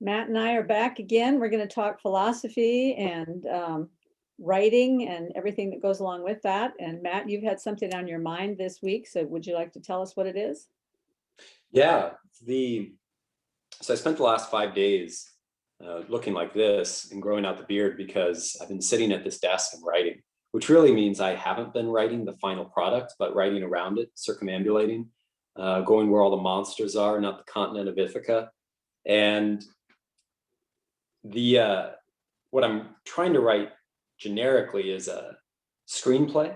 Matt and I are back again. We're going to talk philosophy and writing and everything that goes along with that. And Matt, you've had something on your mind this week, so would you like to tell us what it is? Yeah, so I spent the last 5 days looking like this and growing out the beard because I've been sitting at this desk and writing, which really means I haven't been writing the final product, but writing around it, circumambulating, going where all the monsters are, not the continent of Ithaca. And what I'm trying to write generically is a screenplay.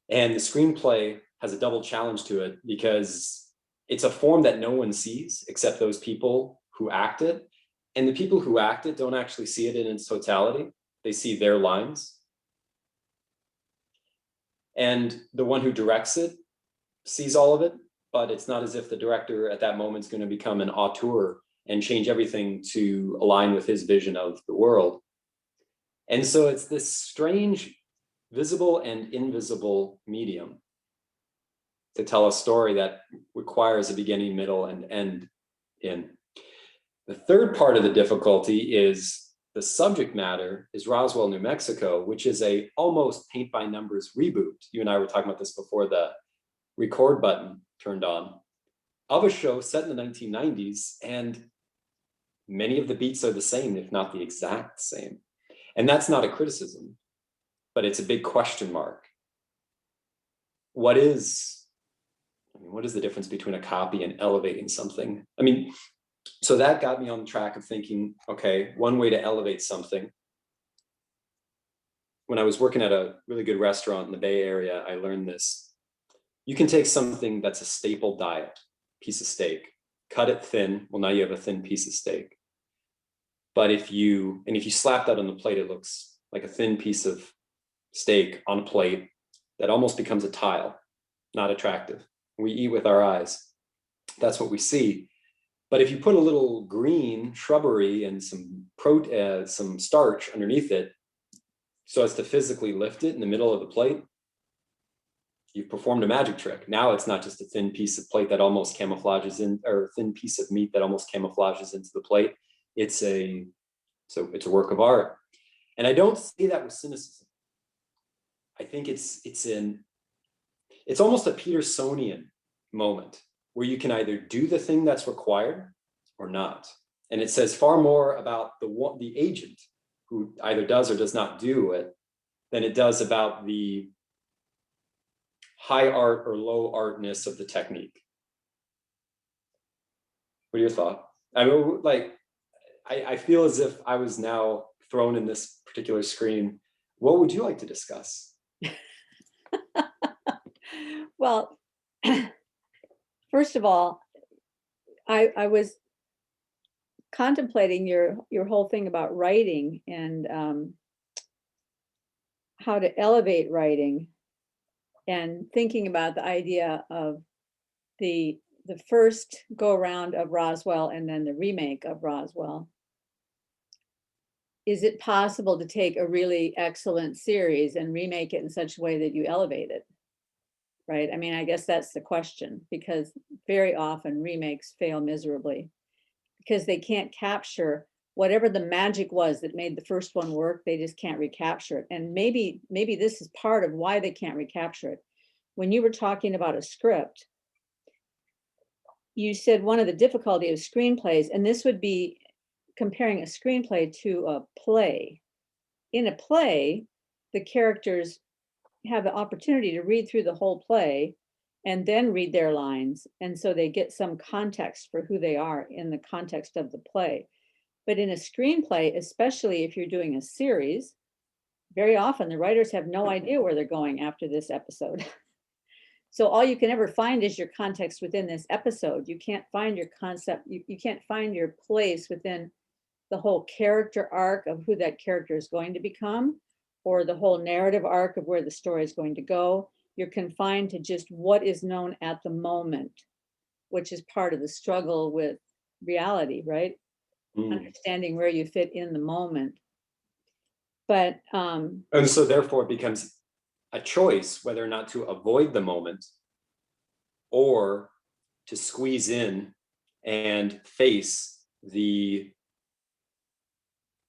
And the screenplay has a double challenge to it because it's a form that no one sees except those people who act it. And the people who act it don't actually see it in its totality. They see their lines. And the one who directs it sees all of it, but it's not as if the director at that moment is going to become an auteur and change everything to align with his vision of the world. And so it's this strange visible and invisible medium to tell a story that requires a beginning, middle, and end in. The third part of the difficulty is the subject matter is Roswell, New Mexico, which is a almost paint by numbers reboot. You and I were talking about this before the record button turned on, of a show set in the 1990s, and many of the beats are the same, if not the exact same. And that's not a criticism, but it's a big question mark. What is the difference between a copy and elevating something? So that got me on the track of thinking, okay, one way to elevate something. When I was working at a really good restaurant in the Bay Area, I learned this. You can take something that's a staple diet, piece of steak, cut it thin. Well, now you have a thin piece of steak. But if you slap that on the plate, it looks like a thin piece of steak on a plate that almost becomes a tile, not attractive. We eat with our eyes. That's what we see. But if you put a little green shrubbery and some starch underneath it, so as to physically lift it in the middle of the plate, you've performed a magic trick. Now it's not just a thin piece of plate that almost camouflages in, or a thin piece of meat that almost camouflages into the plate. It's a work of art. And I don't see that with cynicism. I think it's almost a Petersonian moment where you can either do the thing that's required or not. And it says far more about the agent who either does or does not do it than it does about the high art or low artness of the technique. What are your thoughts? I feel as if I was now thrown in this particular screen. What would you like to discuss? Well, first of all, I was contemplating your whole thing about writing and how to elevate writing, and thinking about the idea of the first go around of Roswell and then the remake of Roswell. Is it possible to take a really excellent series and remake it in such a way that you elevate it? Right? I guess that's the question, because very often remakes fail miserably because they can't capture whatever the magic was that made the first one work. They just can't recapture it. And maybe this is part of why they can't recapture it. When you were talking about a script, you said one of the difficulty of screenplays, and this would be comparing a screenplay to a play. In a play, the characters have the opportunity to read through the whole play and then read their lines. And so they get some context for who they are in the context of the play. But in a screenplay, especially if you're doing a series, very often the writers have no idea where they're going after this episode. So all you can ever find is your context within this episode. You can't find your concept. You can't find your place within the whole character arc of who that character is going to become, or the whole narrative arc of where the story is going to go. You're confined to just what is known at the moment, which is part of the struggle with reality, right? Understanding where you fit in the moment. But and so therefore it becomes a choice whether or not to avoid the moment or to squeeze in and face the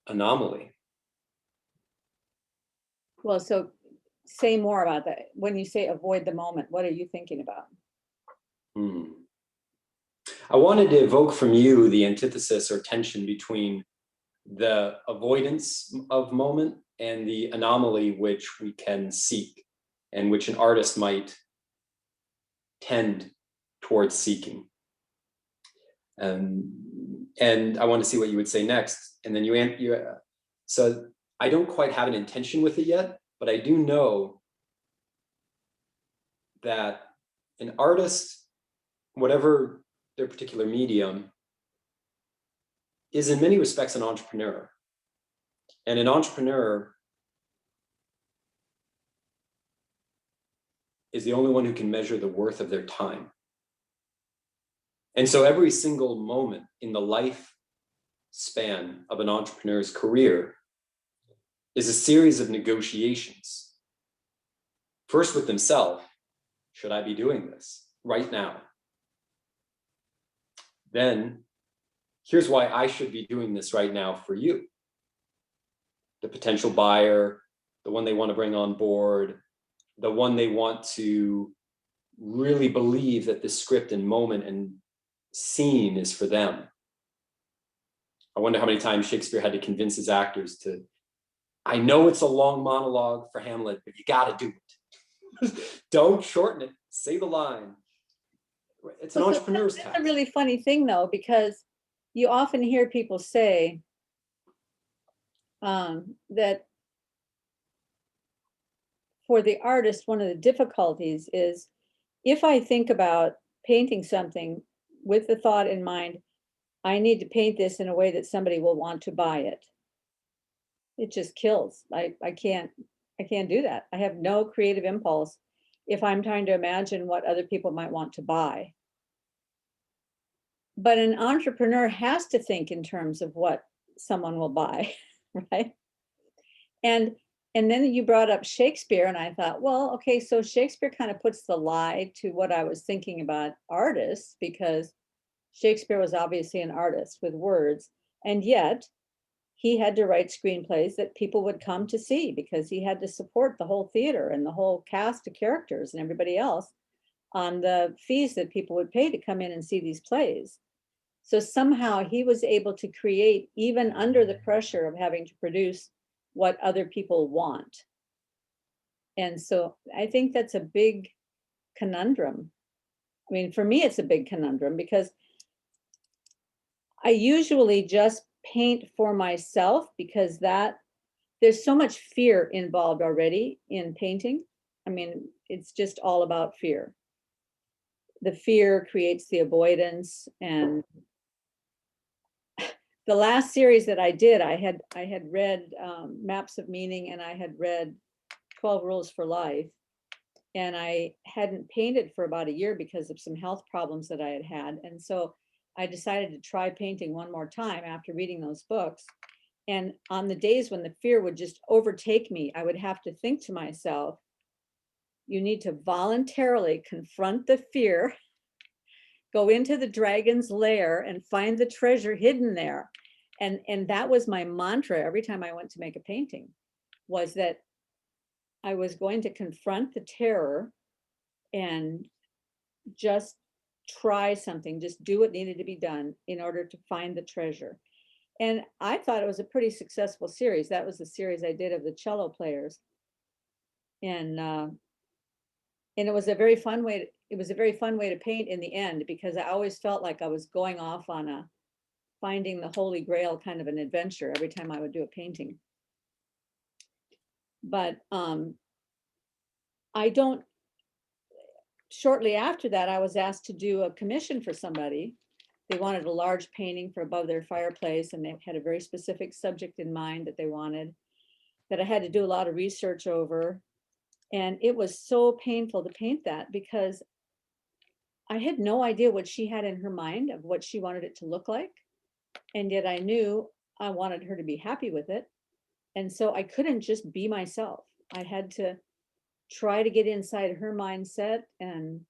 anomaly. Well, so say more about that. When you say avoid the moment, what are you thinking about? I wanted to evoke from you the antithesis or tension between the avoidance of moment and the anomaly which we can seek and which an artist might tend towards seeking. And I want to see what you would say next. And then so I don't quite have an intention with it yet, but I do know that an artist, whatever their particular medium, is in many respects an entrepreneur. And an entrepreneur is the only one who can measure the worth of their time. And so every single moment in the life span of an entrepreneur's career is a series of negotiations. First with themselves, should I be doing this right now? Then, here's why I should be doing this right now for you. The potential buyer, the one they want to bring on board, the one they want to really believe that the script and moment and scene is for them. I wonder how many times Shakespeare had to convince his actors to, I know it's a long monologue for Hamlet, but you got to do it. Don't shorten it. Say the line. It's an entrepreneur's task. That's a really funny thing, though, because you often hear people say that for the artist, one of the difficulties is if I think about painting something with the thought in mind, I need to paint this in a way that somebody will want to buy it. It just kills. I can't do that. I have no creative impulse if I'm trying to imagine what other people might want to buy. But an entrepreneur has to think in terms of what someone will buy, right? And then you brought up Shakespeare, and I thought, well, okay, so Shakespeare kind of puts the lie to what I was thinking about artists, because Shakespeare was obviously an artist with words, and yet he had to write screenplays that people would come to see because he had to support the whole theater and the whole cast of characters and everybody else on the fees that people would pay to come in and see these plays. So somehow he was able to create, even under the pressure of having to produce what other people want. And so I think that's a big conundrum. I mean, for me, it's a big conundrum because I usually just paint for myself because there's so much fear involved already in painting. I mean, it's just all about fear. The fear creates the avoidance. And the last series that I did, I had read Maps of Meaning, and I had read 12 Rules for Life. And I hadn't painted for about a year because of some health problems that I had had. And so I decided to try painting one more time after reading those books. And on the days when the fear would just overtake me, I would have to think to myself, you need to voluntarily confront the fear, go into the dragon's lair and find the treasure hidden there. And that was my mantra every time I went to make a painting, was that I was going to confront the terror and just try something, just do what needed to be done in order to find the treasure. And I thought it was a pretty successful series. That was the series I did of the cello players. And it was a very fun way to paint in the end, because I always felt like I was going off on a finding the Holy Grail kind of an adventure every time I would do a painting. But shortly after that, I was asked to do a commission for somebody. They wanted a large painting for above their fireplace, and they had a very specific subject in mind that they wanted, that I had to do a lot of research over. And it was so painful to paint that because I had no idea what she had in her mind of what she wanted it to look like. And yet I knew I wanted her to be happy with it. And so I couldn't just be myself. I had to try to get inside her mindset and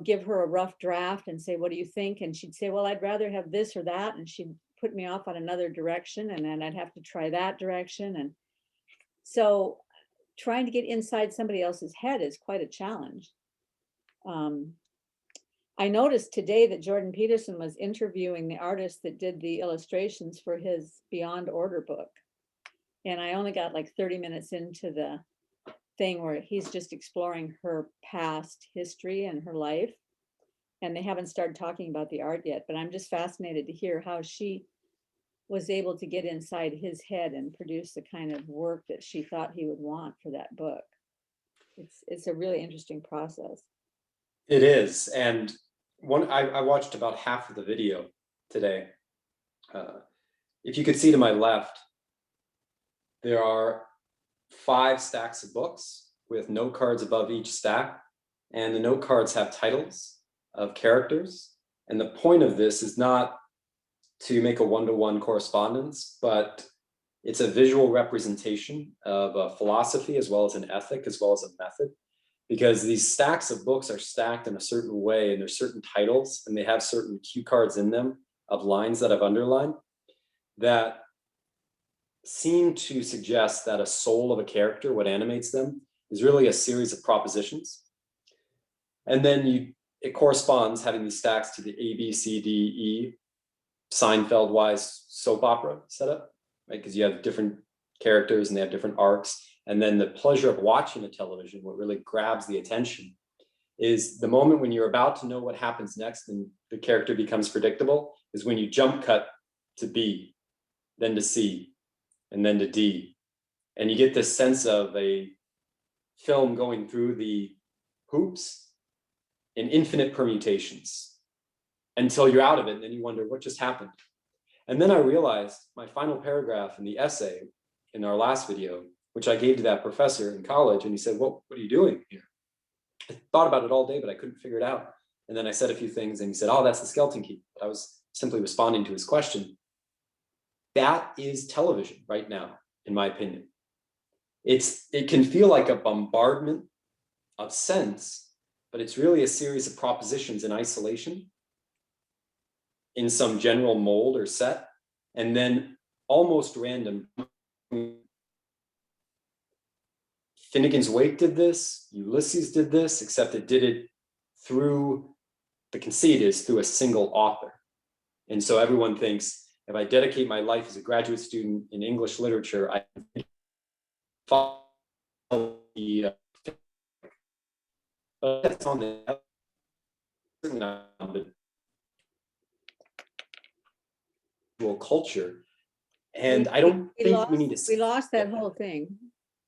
give her a rough draft and say, what do you think? And she'd say, well, I'd rather have this or that. And she'd put me off on another direction, and then I'd have to try that direction. And so trying to get inside somebody else's head is quite a challenge. I noticed today that Jordan Peterson was interviewing the artist that did the illustrations for his Beyond Order book. And I only got like 30 minutes into the thing where he's just exploring her past history and her life. And they haven't started talking about the art yet, but I'm just fascinated to hear how she was able to get inside his head and produce the kind of work that she thought he would want for that book. It's a really interesting process. It is. And I watched about half of the video today. If you could see to my left, there are 5 stacks of books with note cards above each stack. And the note cards have titles of characters. And the point of this is not to make a one-to-one correspondence, but it's a visual representation of a philosophy as well as an ethic, as well as a method. Because these stacks of books are stacked in a certain way, and there's certain titles, and they have certain cue cards in them of lines that I've underlined that seem to suggest that a soul of a character, what animates them, is really a series of propositions. And then it corresponds, having these stacks, to the A, B, C, D, E, Seinfeld-wise soap opera setup, right? Because you have different characters and they have different arcs. And then the pleasure of watching a television, what really grabs the attention, is the moment when you're about to know what happens next and the character becomes predictable, is when you jump cut to B, then to C, and then to D. And you get this sense of a film going through the hoops in infinite permutations until you're out of it, and then you wonder what just happened. And then I realized my final paragraph in the essay in our last video, which I gave to that professor in college, and he said, what are you doing here? I thought about it all day, but I couldn't figure it out. And then I said a few things, and he said, oh, that's the skeleton key. But I was simply responding to his question. That is television right now, in my opinion. It can feel like a bombardment of sense, but it's really a series of propositions in isolation, in some general mold or set, and then almost random. Finnegan's Wake did this, Ulysses did this, except it did it through, the conceit is through a single author. And so everyone thinks, if I dedicate my life as a graduate student in English literature, I follow the that's on the culture. And I don't think we need to. We lost that whole thing.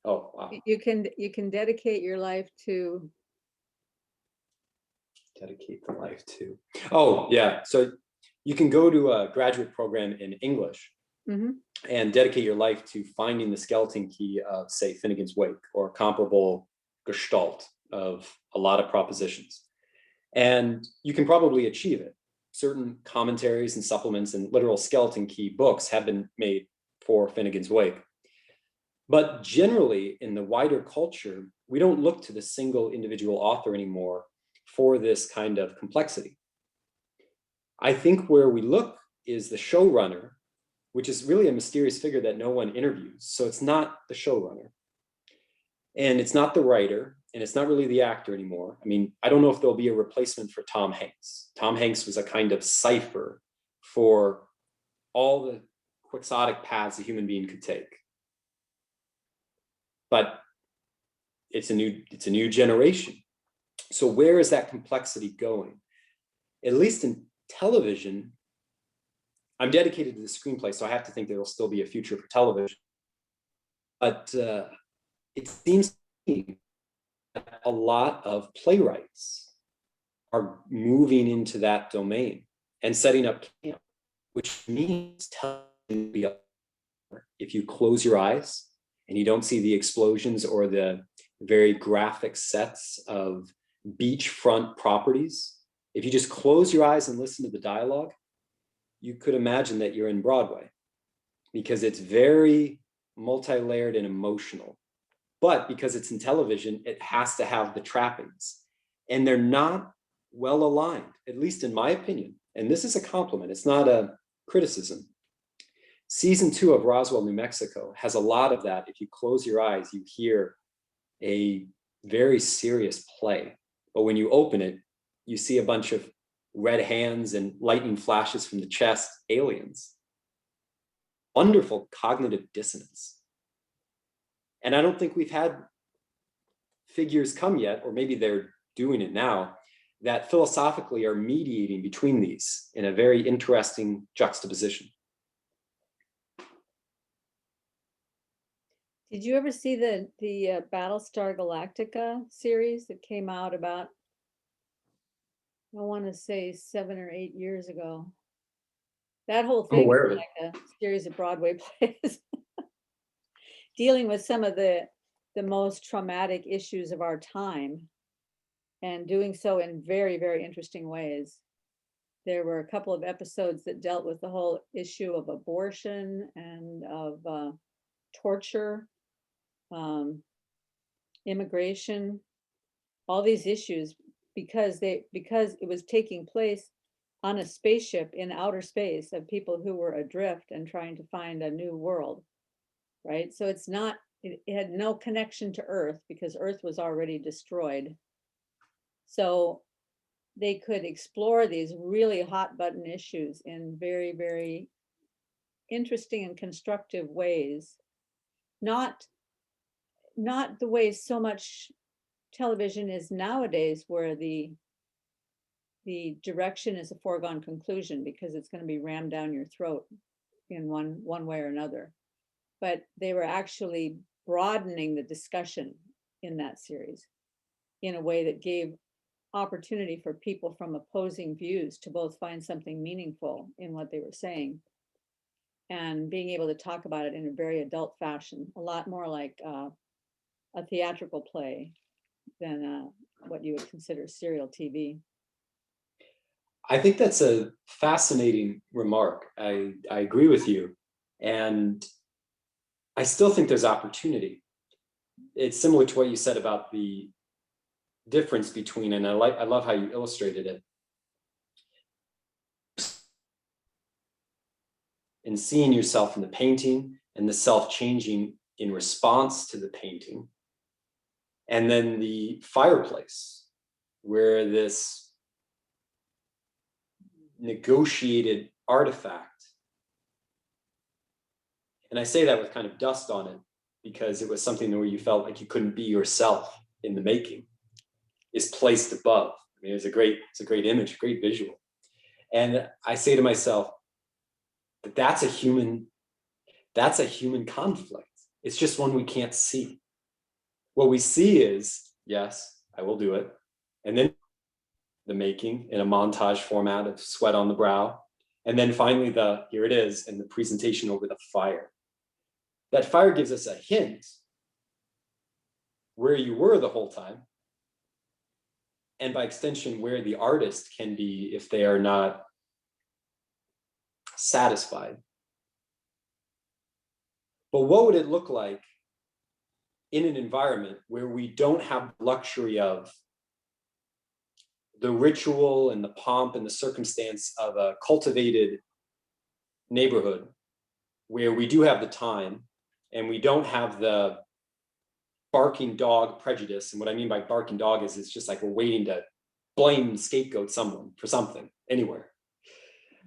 Oh, wow. You can dedicate your life to. Dedicate the life to. Oh, yeah. So you can go to a graduate program in English and dedicate your life to finding the skeleton key of, say, Finnegan's Wake or comparable gestalt of a lot of propositions. And you can probably achieve it. Certain commentaries and supplements and literal skeleton key books have been made for Finnegan's Wake. But generally, in the wider culture, we don't look to the single individual author anymore for this kind of complexity. I think where we look is the showrunner, which is really a mysterious figure that no one interviews. So it's not the showrunner, and it's not the writer, and it's not really the actor anymore. I mean, I don't know if there'll be a replacement for Tom Hanks. Tom Hanks was a kind of cipher for all the quixotic paths a human being could take. But it's a new generation. So where is that complexity going? At least in television, I'm dedicated to the screenplay, so I have to think there will still be a future for television. But it seems to me that a lot of playwrights are moving into that domain and setting up camp, which means television, if you close your eyes and you don't see the explosions or the very graphic sets of beachfront properties, if you just close your eyes and listen to the dialogue, you could imagine that you're in Broadway, because it's very multi-layered and emotional. But because it's in television, it has to have the trappings. And they're not well aligned, at least in my opinion. And this is a compliment, it's not a criticism. Season 2 of Roswell, New Mexico has a lot of that. If you close your eyes, you hear a very serious play. But when you open it, you see a bunch of red hands and lightning flashes from the chest, aliens. Wonderful cognitive dissonance. And I don't think we've had figures come yet, or maybe they're doing it now, that philosophically are mediating between these in a very interesting juxtaposition. Did you ever see the Battlestar Galactica series that came out about, I want to say 7 or 8 years ago? That whole I'm thing aware is of it. like a series of Broadway plays dealing with some of the most traumatic issues of our time, and doing so in very, very interesting ways. There were a couple of episodes that dealt with the whole issue of abortion and of torture, immigration, all these issues, because it was taking place on a spaceship in outer space of people who were adrift and trying to find a new world, right? So it had no connection to Earth because Earth was already destroyed. So they could explore these really hot button issues in very, very interesting and constructive ways. Not the way so much television is nowadays, where the direction is a foregone conclusion because it's going to be rammed down your throat in one way or another. But they were actually broadening the discussion in that series in a way that gave opportunity for people from opposing views to both find something meaningful in what they were saying and being able to talk about it in a very adult fashion, a lot more like a theatrical play than what you would consider serial TV. I think that's a fascinating remark. I agree with you. And I still think there's opportunity. It's similar to what you said about the difference between, and I love how you illustrated it, in seeing yourself in the painting and the self changing in response to the painting. And then the fireplace, where this negotiated artifact, and I say that with kind of dust on it because it was something where you felt like you couldn't be yourself in the making, is placed above. I mean, it's a great image, a great visual. And I say to myself, that's a human conflict. It's just one we can't see. What we see is, yes, I will do it. And then the making in a montage format of sweat on the brow. And then finally here it is, and the presentation over the fire. That fire gives us a hint where you were the whole time. And by extension, where the artist can be if they are not satisfied. But what would it look like in an environment where we don't have the luxury of the ritual and the pomp and the circumstance of a cultivated neighborhood, where we do have the time and we don't have the barking dog prejudice? And what I mean by barking dog is it's just like we're waiting to blame, scapegoat someone for something anywhere,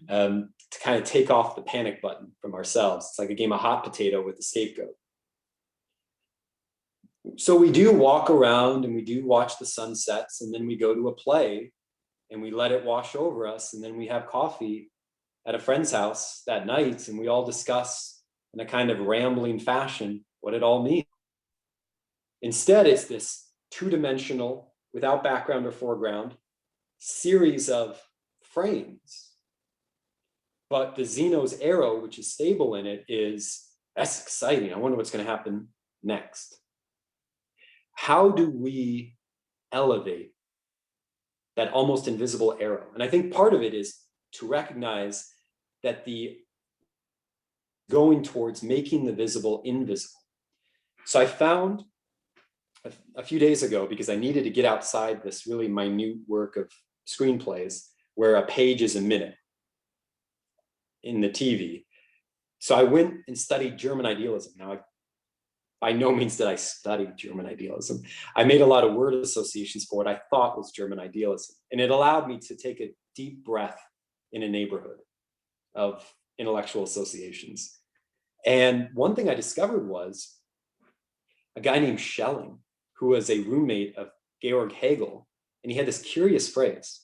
to kind of take off the panic button from ourselves. It's like a game of hot potato with the scapegoat. So we do walk around and we do watch the sunsets, and then we go to a play and we let it wash over us, and then we have coffee at a friend's house that night and we all discuss in a kind of rambling fashion what it all means. Instead, it's this two-dimensional, without background or foreground, series of frames. But the Zeno's arrow, which is stable in it, that's exciting. I wonder what's going to happen next. How do we elevate that almost invisible arrow? And I think part of it is to recognize that the going towards making the visible invisible. So I found a few days ago, because I needed to get outside this really minute work of screenplays where a page is a minute in the TV. So I went and studied German idealism. Now, by no means did I study German idealism. I made a lot of word associations for what I thought was German idealism. And it allowed me to take a deep breath in a neighborhood of intellectual associations. And one thing I discovered was a guy named Schelling, who was a roommate of Georg Hegel. And he had this curious phrase,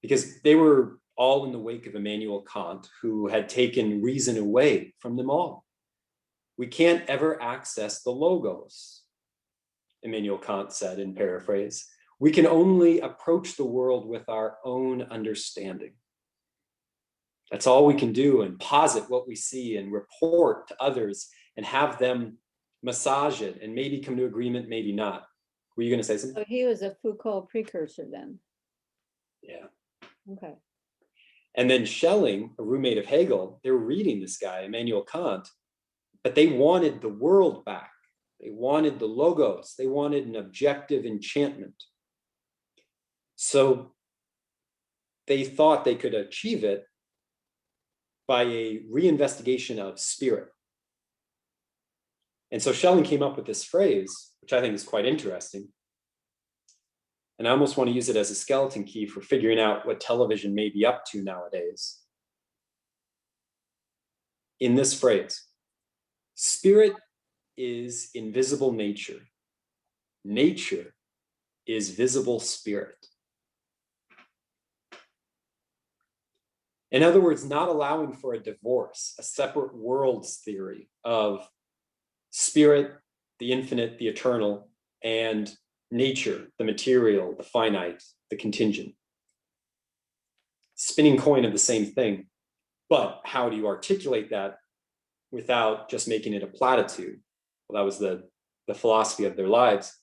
because they were all in the wake of Immanuel Kant, who had taken reason away from them all. We can't ever access the logos, Immanuel Kant said in paraphrase. We can only approach the world with our own understanding. That's all we can do, and posit what we see and report to others and have them massage it and maybe come to agreement, maybe not. Were you going to say something? So he was a Foucault precursor then. Yeah. Okay. And then Schelling, a roommate of Hegel, they were reading this guy, Immanuel Kant, but they wanted the world back. They wanted the logos. They wanted an objective enchantment. So they thought they could achieve it by a reinvestigation of spirit. And so Schelling came up with this phrase, which I think is quite interesting. And I almost want to use it as a skeleton key for figuring out what television may be up to nowadays. In this phrase, spirit is invisible nature. Nature is visible spirit. In other words, not allowing for a divorce, a separate worlds theory of spirit, the infinite, the eternal, and nature, the material, the finite, the contingent. Spinning coin of the same thing. But how do you articulate that without just making it a platitude? Well, that was the philosophy of their lives.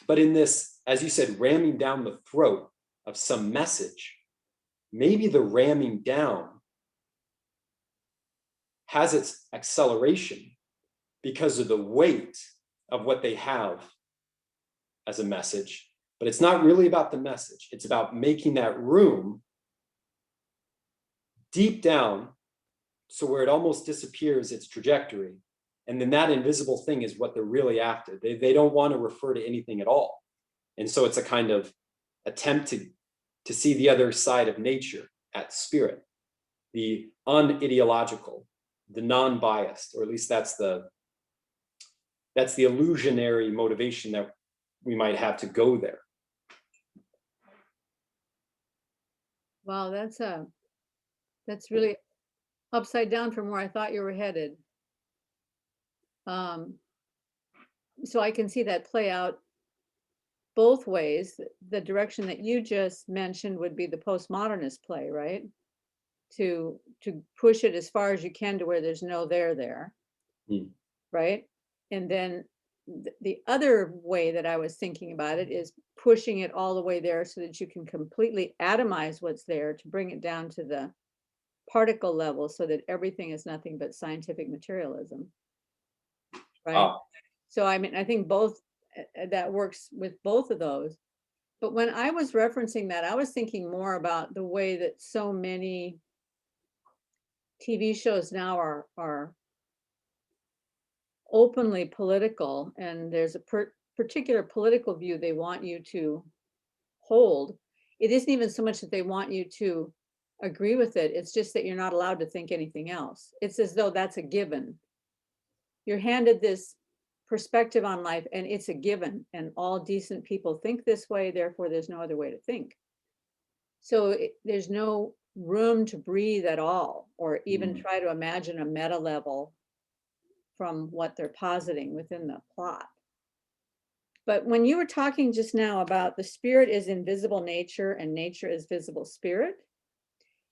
But in this, as you said, ramming down the throat of some message, maybe the ramming down has its acceleration because of the weight of what they have as a message. But it's not really about the message. It's about making that room deep down so where it almost disappears its trajectory. And then that invisible thing is what they're really after. They don't want to refer to anything at all. And so it's a kind of attempt to see the other side of nature at spirit, the unideological, the non-biased, or at least that's the illusionary motivation that we might have to go there. Wow, that's really upside down from where I thought you were headed. So I can see that play out both ways. The direction that you just mentioned would be the postmodernist play, right? To push it as far as you can to where there's no there, right? And then the other way that I was thinking about it is pushing it all the way there so that you can completely atomize what's there to bring it down to the particle level so that everything is nothing but scientific materialism, right? So I mean, I think both that works with both of those. But when I was referencing that, I was thinking more about the way that so many TV shows now are openly political, and there's a particular political view they want you to hold. It isn't even so much that they want you to agree with it, it's just that you're not allowed to think anything else. It's as though that's a given. You're handed this perspective on life and it's a given, and all decent people think this way, therefore there's no other way to think. So there's no room to breathe at all, or even try to imagine a meta level from what they're positing within the plot. But when you were talking just now about the spirit is invisible nature and nature is visible spirit,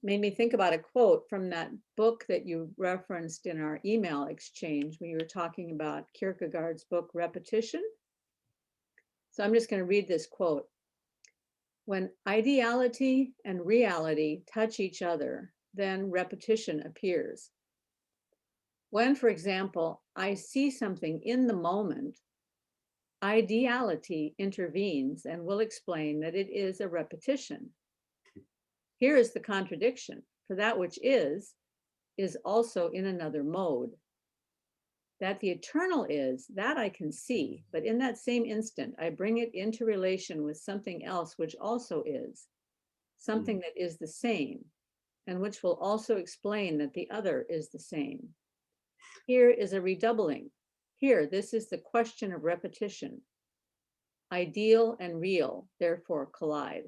made me think about a quote from that book that you referenced in our email exchange when you were talking about Kierkegaard's book, Repetition. So I'm just going to read this quote. When ideality and reality touch each other, then repetition appears. When, for example, I see something in the moment, ideality intervenes and will explain that it is a repetition. Here is the contradiction, for that which is also in another mode. That the eternal is, that I can see, but in that same instant, I bring it into relation with something else which also is, something that is the same, and which will also explain that the other is the same. Here is a redoubling. Here, this is the question of repetition. Ideal and real, therefore, collide.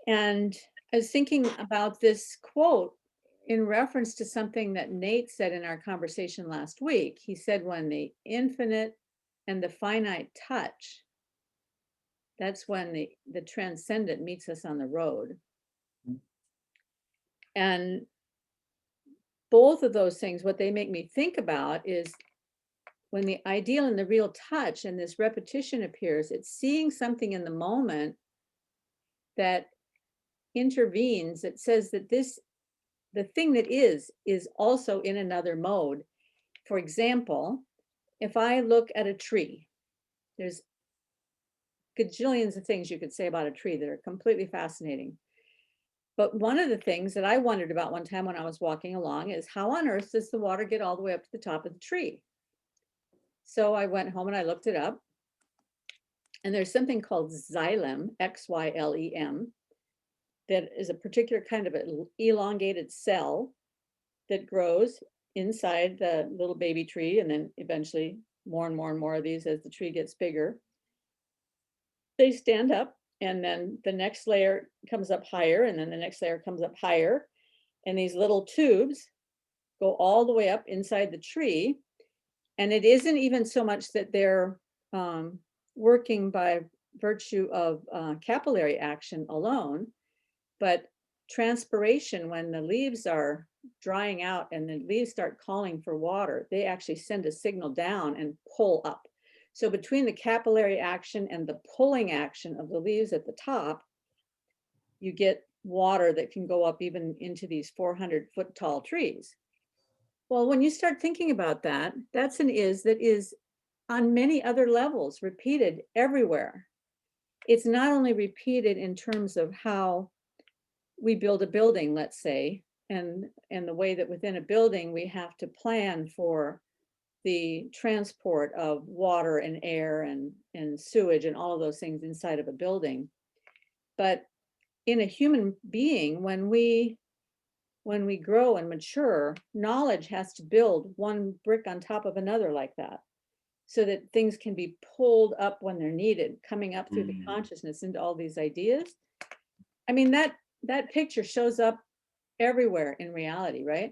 And I was thinking about this quote in reference to something that Nate said in our conversation last week. He said, when the infinite and the finite touch, that's when the transcendent meets us on the road. And both of those things, what they make me think about is when the ideal and the real touch and this repetition appears, it's seeing something in the moment that intervenes, that says that the thing that is also in another mode. For example, if I look at a tree, there's gajillions of things you could say about a tree that are completely fascinating. But one of the things that I wondered about one time when I was walking along is, how on earth does the water get all the way up to the top of the tree? So I went home and I looked it up. And there's something called xylem, X-Y-L-E-M, that is a particular kind of an elongated cell that grows inside the little baby tree, and then eventually more and more and more of these as the tree gets bigger. They stand up, and then the next layer comes up higher, and then the next layer comes up higher. And these little tubes go all the way up inside the tree. And it isn't even so much that they're working by virtue of capillary action alone, but transpiration. When the leaves are drying out and the leaves start calling for water, they actually send a signal down and pull up. So between the capillary action and the pulling action of the leaves at the top, you get water that can go up even into these 400-foot tall trees. Well, when you start thinking about that, that's an is that is on many other levels repeated everywhere. It's not only repeated in terms of how we build a building, let's say, and the way that within a building we have to plan for the transport of water and air and sewage and all of those things inside of a building. But in a human being, when we grow and mature, knowledge has to build one brick on top of another like that, so that things can be pulled up when they're needed, coming up through the consciousness into all these ideas. I mean, that picture shows up everywhere in reality, right?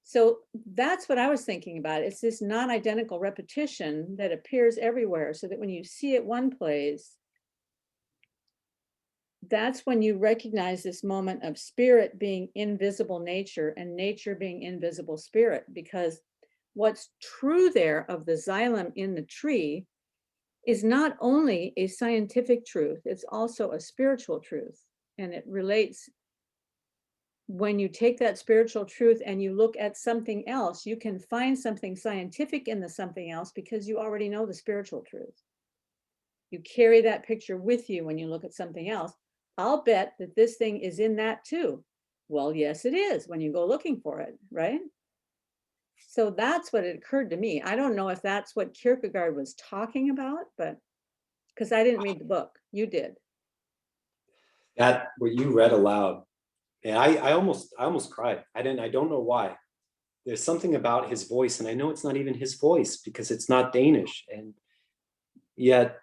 So that's what I was thinking about. It's this non-identical repetition that appears everywhere, so that when you see it one place, that's when you recognize this moment of spirit being invisible nature and nature being invisible spirit. Because what's true there of the xylem in the tree is not only a scientific truth, it's also a spiritual truth. And it relates, when you take that spiritual truth and you look at something else, you can find something scientific in the something else because you already know the spiritual truth. You carry that picture with you when you look at something else. I'll bet that this thing is in that too. Well, yes, it is when you go looking for it, right? So that's what it occurred to me. I don't know if that's what Kierkegaard was talking about, but because I didn't read the book, you did. That what you read aloud, and I almost cried. I don't know why. There's something about his voice, and I know it's not even his voice because it's not Danish, and yet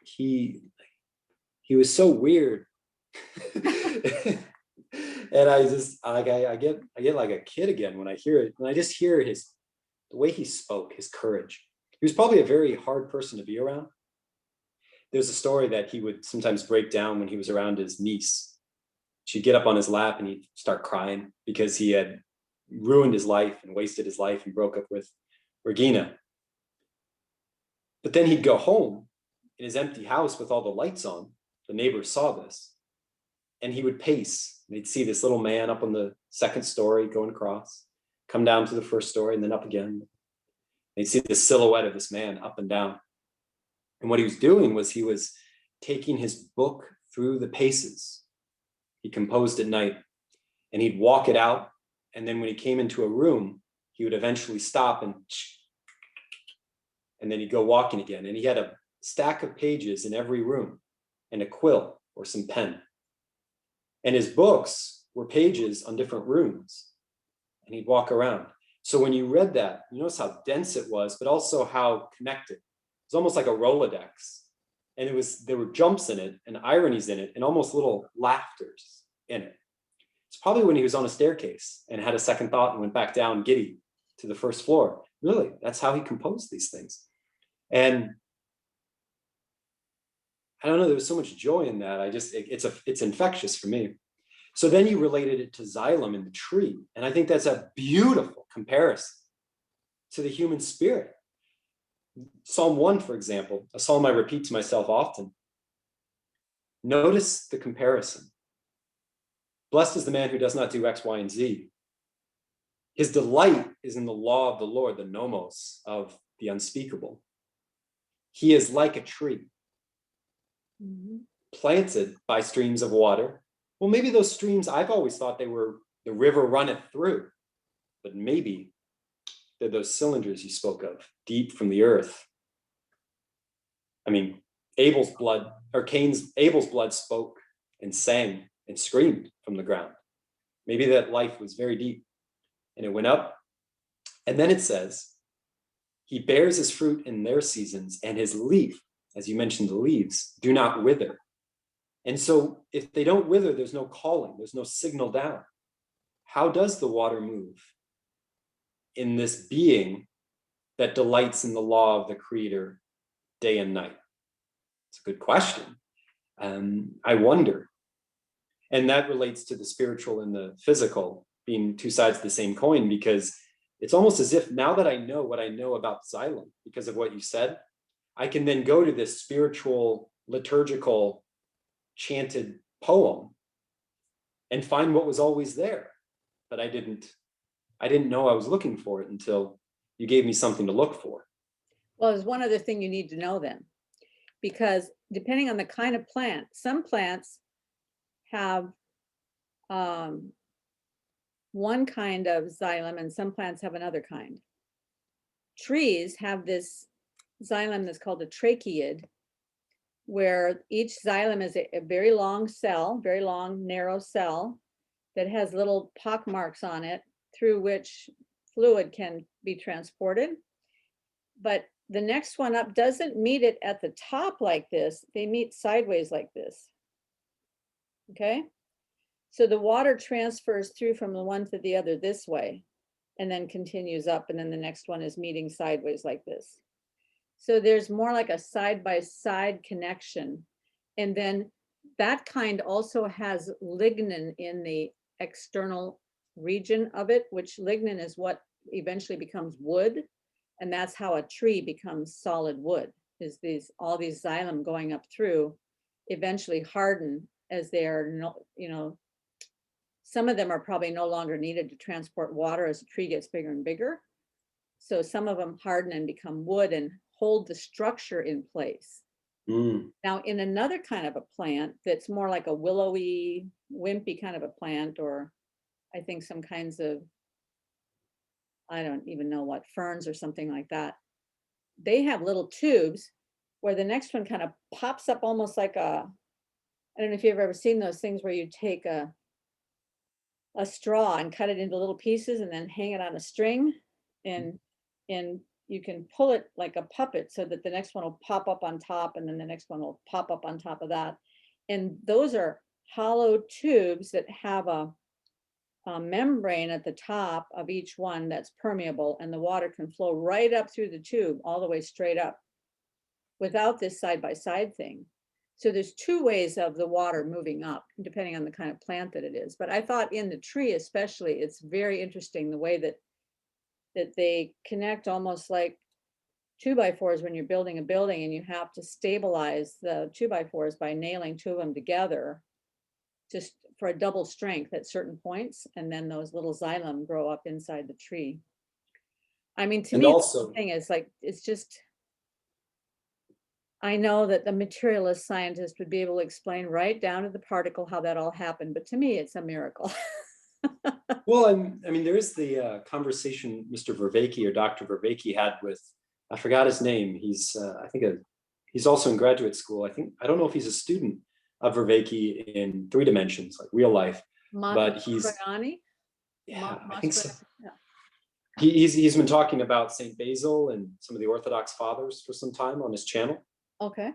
he was so weird. And I just like I get like a kid again when I hear it, and I just hear the way he spoke, his courage. He was probably a very hard person to be around. There's a story that he would sometimes break down when he was around his niece. She'd get up on his lap and he'd start crying because he had ruined his life and wasted his life and broke up with Regina. But then he'd go home in his empty house with all the lights on. The neighbors saw this, and he would pace. They'd see this little man up on the second story going across, come down to the first story, and then up again. You'd see the silhouette of this man up and down. And what he was doing was he was taking his book through the paces. He composed at night, and he'd walk it out. And then when he came into a room, he would eventually stop and then he'd go walking again. And he had a stack of pages in every room and a quill or some pen. And his books were pages on different rooms, and he'd walk around. So when you read that, you notice how dense it was, but also how connected. It's almost like a Rolodex. And there were jumps in it and ironies in it and almost little laughters in it. It's probably when he was on a staircase and had a second thought and went back down giddy to the first floor. Really, that's how he composed these things. And I don't know, there was so much joy in that. It's infectious for me. So then you related it to xylem in the tree. And I think that's a beautiful comparison to the human spirit. Psalm 1, for example, a psalm I repeat to myself often. Notice the comparison. Blessed is the man who does not do X, Y, and Z. His delight is in the law of the Lord, the nomos of the unspeakable. He is like a tree, planted by streams of water. Well, maybe those streams, I've always thought they were the river runneth through, but maybe they're those cylinders you spoke of, deep from the earth. I mean, Abel's blood spoke and sang and screamed from the ground. Maybe that life was very deep and it went up. And then it says, he bears his fruit in their seasons, and his leaf, as you mentioned, the leaves, do not wither. And so if they don't wither, there's no calling, there's no signal down. How does the water move in this being that delights in the law of the Creator day and night? It's a good question. I wonder. And that relates to the spiritual and the physical being two sides of the same coin, because it's almost as if now that I know what I know about xylem, because of what you said, I can then go to this spiritual, liturgical, chanted poem and find what was always there, but I didn't know I was looking for it until you gave me something to look for. Well, there's one other thing you need to know then, because depending on the kind of plant, some plants have one kind of xylem and some plants have another kind. Trees have this xylem that's called a tracheid, where each xylem is a very long cell, very long, narrow cell that has little pock marks on it through which fluid can be transported. But the next one up doesn't meet it at the top like this. They meet sideways like this. Okay? So the water transfers through from the one to the other this way and then continues up, and then the next one is meeting sideways like this. So there's more like a side-by-side connection. And then that kind also has lignin in the external region of it, which lignin is what eventually becomes wood. And that's how a tree becomes solid wood, is all these xylem going up through eventually harden as they are, some of them are probably no longer needed to transport water as the tree gets bigger and bigger. So some of them harden and become wood and hold the structure in place. Now, in another kind of a plant that's more like a willowy, wimpy kind of a plant, or I think some kinds of, I don't even know what, ferns or something like that, they have little tubes where the next one kind of pops up almost like I don't know if you've ever seen those things where you take a straw and cut it into little pieces and then hang it on a string, and you can pull it like a puppet so that the next one will pop up on top, and then the next one will pop up on top of that. And those are hollow tubes that have a membrane at the top of each one that's permeable, and the water can flow right up through the tube all the way straight up without this side-by-side thing. So there's two ways of the water moving up, depending on the kind of plant that it is. But I thought in the tree especially, it's very interesting the way that they connect almost like 2x4s when you're building a building and you have to stabilize the 2x4s by nailing two of them together just for a double strength at certain points. And then those little xylem grow up inside the tree. I mean, to And me, the also, thing is like, it's just, I know that the materialist scientist would be able to explain right down to the particle how that all happened, but to me, it's a miracle. well, I mean, there is the conversation Mr. Vervaeke or Dr. Vervaeke had with, I forgot his name. He's, I think, he's also in graduate school. I don't know if he's a student of Vervaeke in 3 dimensions, like real life, but he's, Mastroianni? yeah, I think so. Yeah. He's been talking about Saint Basil and some of the Orthodox fathers for some time on his channel. Okay.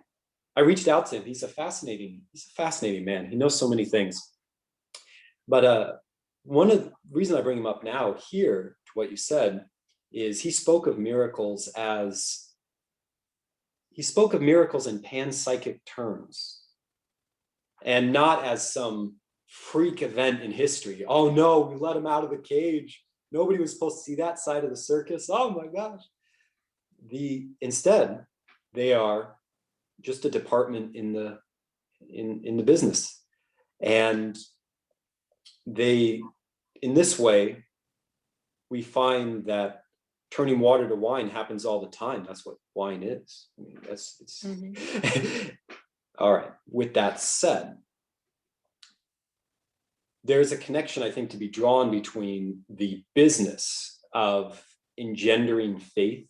I reached out to him. He's a fascinating man. He knows so many things. But one of the reason I bring him up now here to what you said is he spoke of miracles in panpsychic terms, and not as some freak event in history. Oh no, we let him out of the cage. Nobody was supposed to see that side of the circus. Oh my gosh. Instead, they are just a department in the business. And in this way, we find that turning water to wine happens all the time. That's what wine is. I mean, it's all right. With that said, there's a connection, I think, to be drawn between the business of engendering faith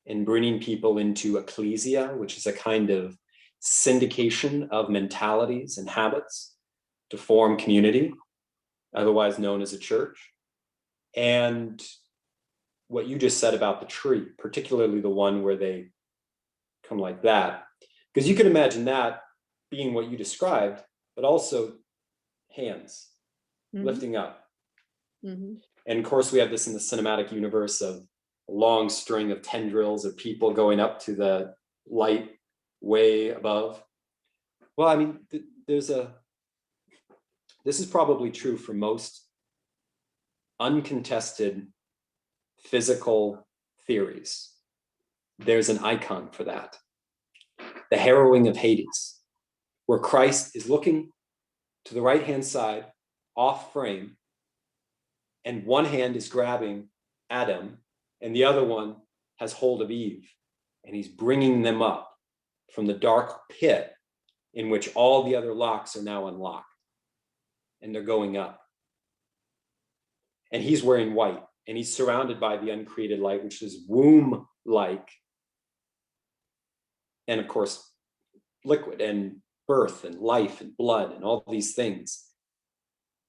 and bringing people into ecclesia, which is a kind of syndication of mentalities and habits to form community, otherwise known as a church. And what you just said about the tree, particularly the one where they come like that, because you can imagine that being what you described, but also hands lifting up. And of course, we have this in the cinematic universe of a long string of tendrils of people going up to the light way above. Well, I mean, this is probably true for most uncontested physical theories. There's an icon for that. The Harrowing of Hades, where Christ is looking to the right-hand side, off frame, and one hand is grabbing Adam, and the other one has hold of Eve, and he's bringing them up from the dark pit in which all the other locks are now unlocked, and they're going up. And he's wearing white, and he's surrounded by the uncreated light, which is womb-like, and of course, liquid and birth and life and blood and all these things.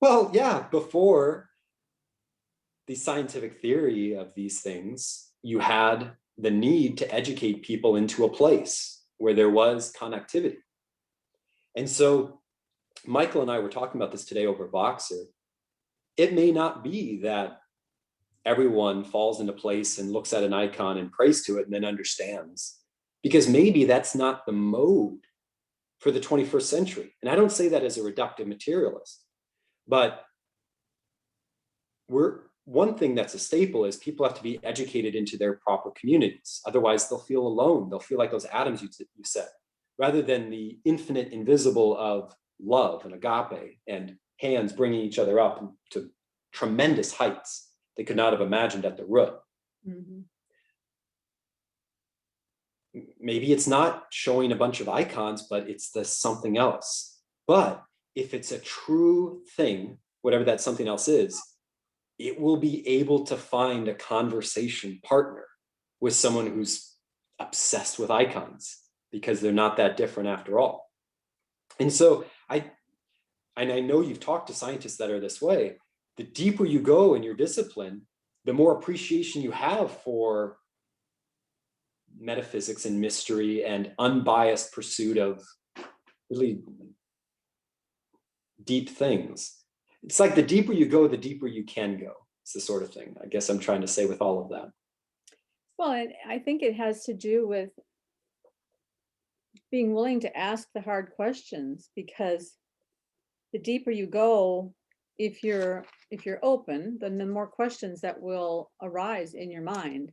Well, yeah, before the scientific theory of these things, you had the need to educate people into a place where there was connectivity. And so Michael and I were talking about this today over Voxer. It may not be that everyone falls into place and looks at an icon and prays to it and then understands, because maybe that's not the mode for the 21st century. And I don't say that as a reductive materialist, but one thing that's a staple is people have to be educated into their proper communities. Otherwise, they'll feel alone. They'll feel like those atoms you said, rather than the infinite invisible of love and agape and hands bringing each other up to tremendous heights they could not have imagined at the root. Maybe it's not showing a bunch of icons, but it's the something else. But if it's a true thing, whatever that something else is, it will be able to find a conversation partner with someone who's obsessed with icons, because they're not that different after all. And so I know you've talked to scientists that are this way. The deeper you go in your discipline, the more appreciation you have for metaphysics and mystery and unbiased pursuit of really deep things. It's like the deeper you go, the deeper you can go. It's the sort of thing I guess I'm trying to say with all of that. Well, and I think it has to do with being willing to ask the hard questions, because the deeper you go, if you're open, then the more questions that will arise in your mind.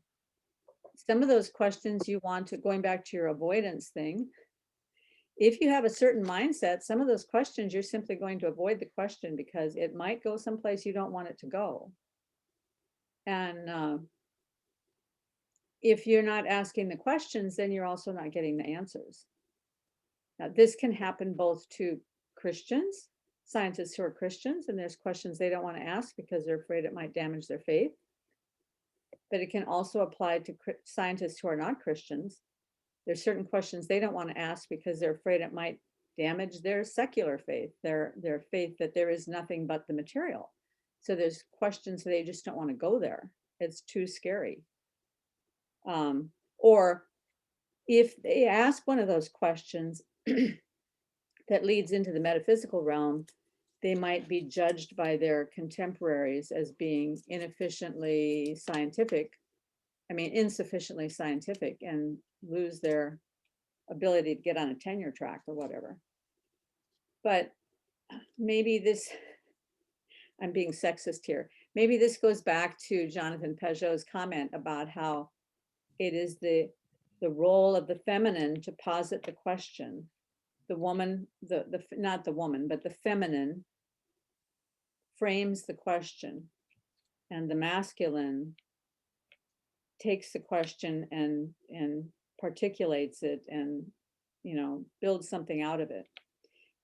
Some of those questions you want to, going back to your avoidance thing, if you have a certain mindset, some of those questions you're simply going to avoid the question because it might go someplace you don't want it to go. And if you're not asking the questions, then you're also not getting the answers. Now, this can happen both to Christians, scientists who are Christians, and there's questions they don't want to ask because they're afraid it might damage their faith. But it can also apply to scientists who are not Christians. There's certain questions they don't want to ask because they're afraid it might damage their secular faith, their faith that there is nothing but the material. So there's questions they just don't want to go there. It's too scary. Or if they ask one of those questions that leads into the metaphysical realm, they might be judged by their contemporaries as being insufficiently scientific, and lose their ability to get on a tenure track or whatever. But maybe this, I'm being sexist here, maybe this goes back to Jonathan Peugeot's comment about how it is the role of the feminine to posit the question. The woman, not the woman, but the feminine frames the question, and the masculine takes the question and particulates it and, builds something out of it.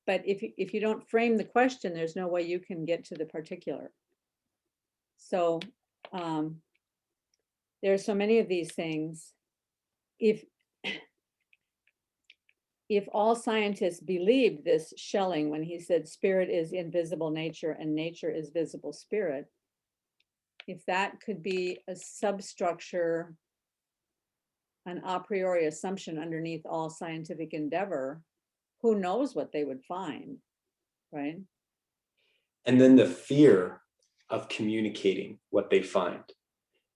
But if you don't frame the question, there's no way you can get to the particular. So there are so many of these things. If all scientists believed this Schelling when he said spirit is invisible nature and nature is visible spirit, if that could be a substructure, an a priori assumption underneath all scientific endeavor, who knows what they would find, right? And then the fear of communicating what they find.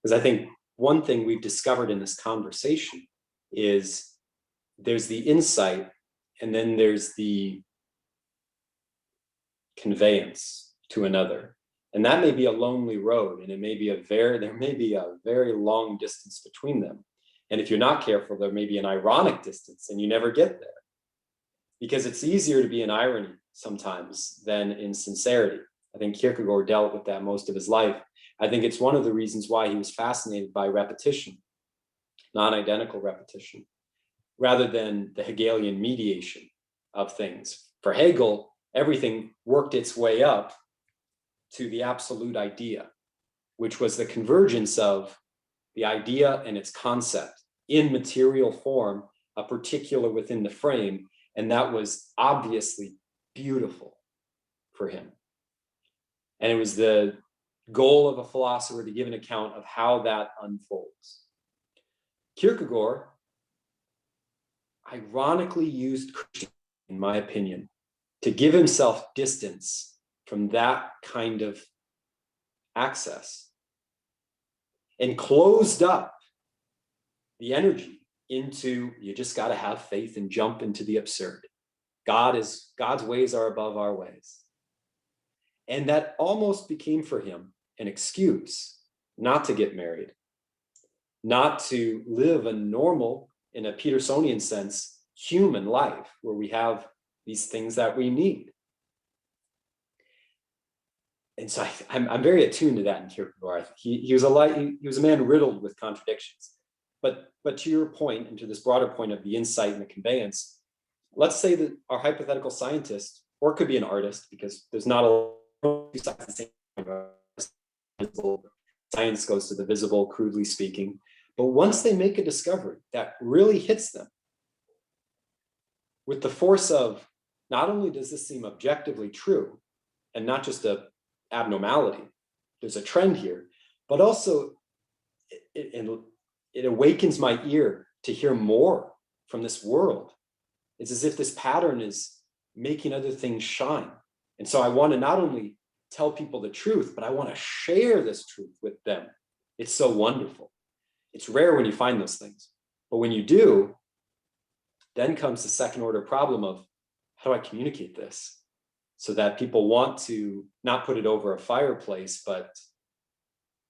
Because I think one thing we've discovered in this conversation is there's the insight, and then there's the conveyance to another. And that may be a lonely road, and there may be a very long distance between them. And if you're not careful, there may be an ironic distance and you never get there. Because it's easier to be in irony sometimes than in sincerity. I think Kierkegaard dealt with that most of his life. I think it's one of the reasons why he was fascinated by repetition, non-identical repetition, rather than the Hegelian mediation of things. For Hegel, everything worked its way up to the absolute idea, which was the convergence of the idea and its concept in material form, a particular within the frame, and that was obviously beautiful for him. And it was the goal of a philosopher to give an account of how that unfolds. Kierkegaard ironically used Christianity, in my opinion, to give himself distance from that kind of access and closed up the energy into, you just got to have faith and jump into the absurd. God's ways are above our ways. And that almost became for him an excuse not to get married, not to live a normal, in a Petersonian sense, human life where we have these things that we need. And so I'm very attuned to that in Kierkegaard. He was a man riddled with contradictions. But to your point, and to this broader point of the insight and the conveyance, let's say that our hypothetical scientist, or it could be an artist, because there's not a two sides of the same coin. Science goes to the visible, crudely speaking. But once they make a discovery that really hits them with the force of, not only does this seem objectively true and not just a abnormality, there's a trend here, but also it awakens my ear to hear more from this world. It's as if this pattern is making other things shine. And so I want to not only tell people the truth, but I want to share this truth with them. It's so wonderful. It's rare when you find those things. But when you do, then comes the second order problem of, how do I communicate this so that people want to not put it over a fireplace, but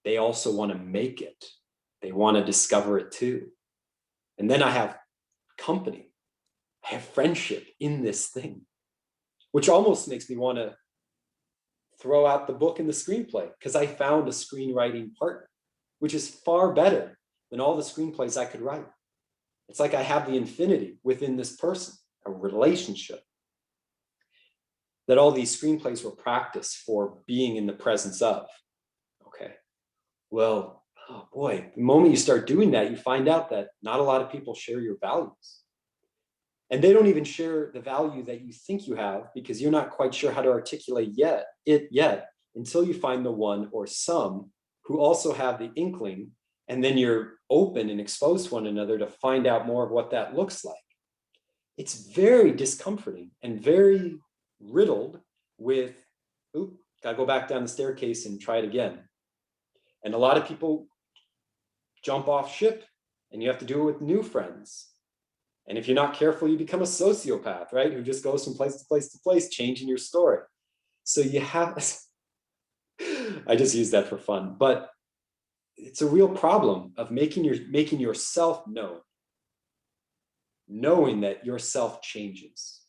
they also want to make it. They want to discover it too. And then I have company. I have friendship in this thing, which almost makes me want to throw out the book and the screenplay, because I found a screenwriting partner, which is far better than all the screenplays I could write. It's like I have the infinity within this person, a relationship. That all these screenplays were practice for being in the presence of. Okay, well, oh boy, the moment you start doing that, you find out that not a lot of people share your values. And they don't even share the value that you think you have because you're not quite sure how to articulate it yet until you find the one or some who also have the inkling, and then you're open and exposed to one another to find out more of what that looks like. It's very discomforting and very riddled with, oop, gotta go back down the staircase and try it again. And a lot of people jump off ship and you have to do it with new friends. And if you're not careful, you become a sociopath, right? Who just goes from place to place to place, changing your story. So you have, I just use that for fun, but it's a real problem of making yourself known, knowing that yourself changes.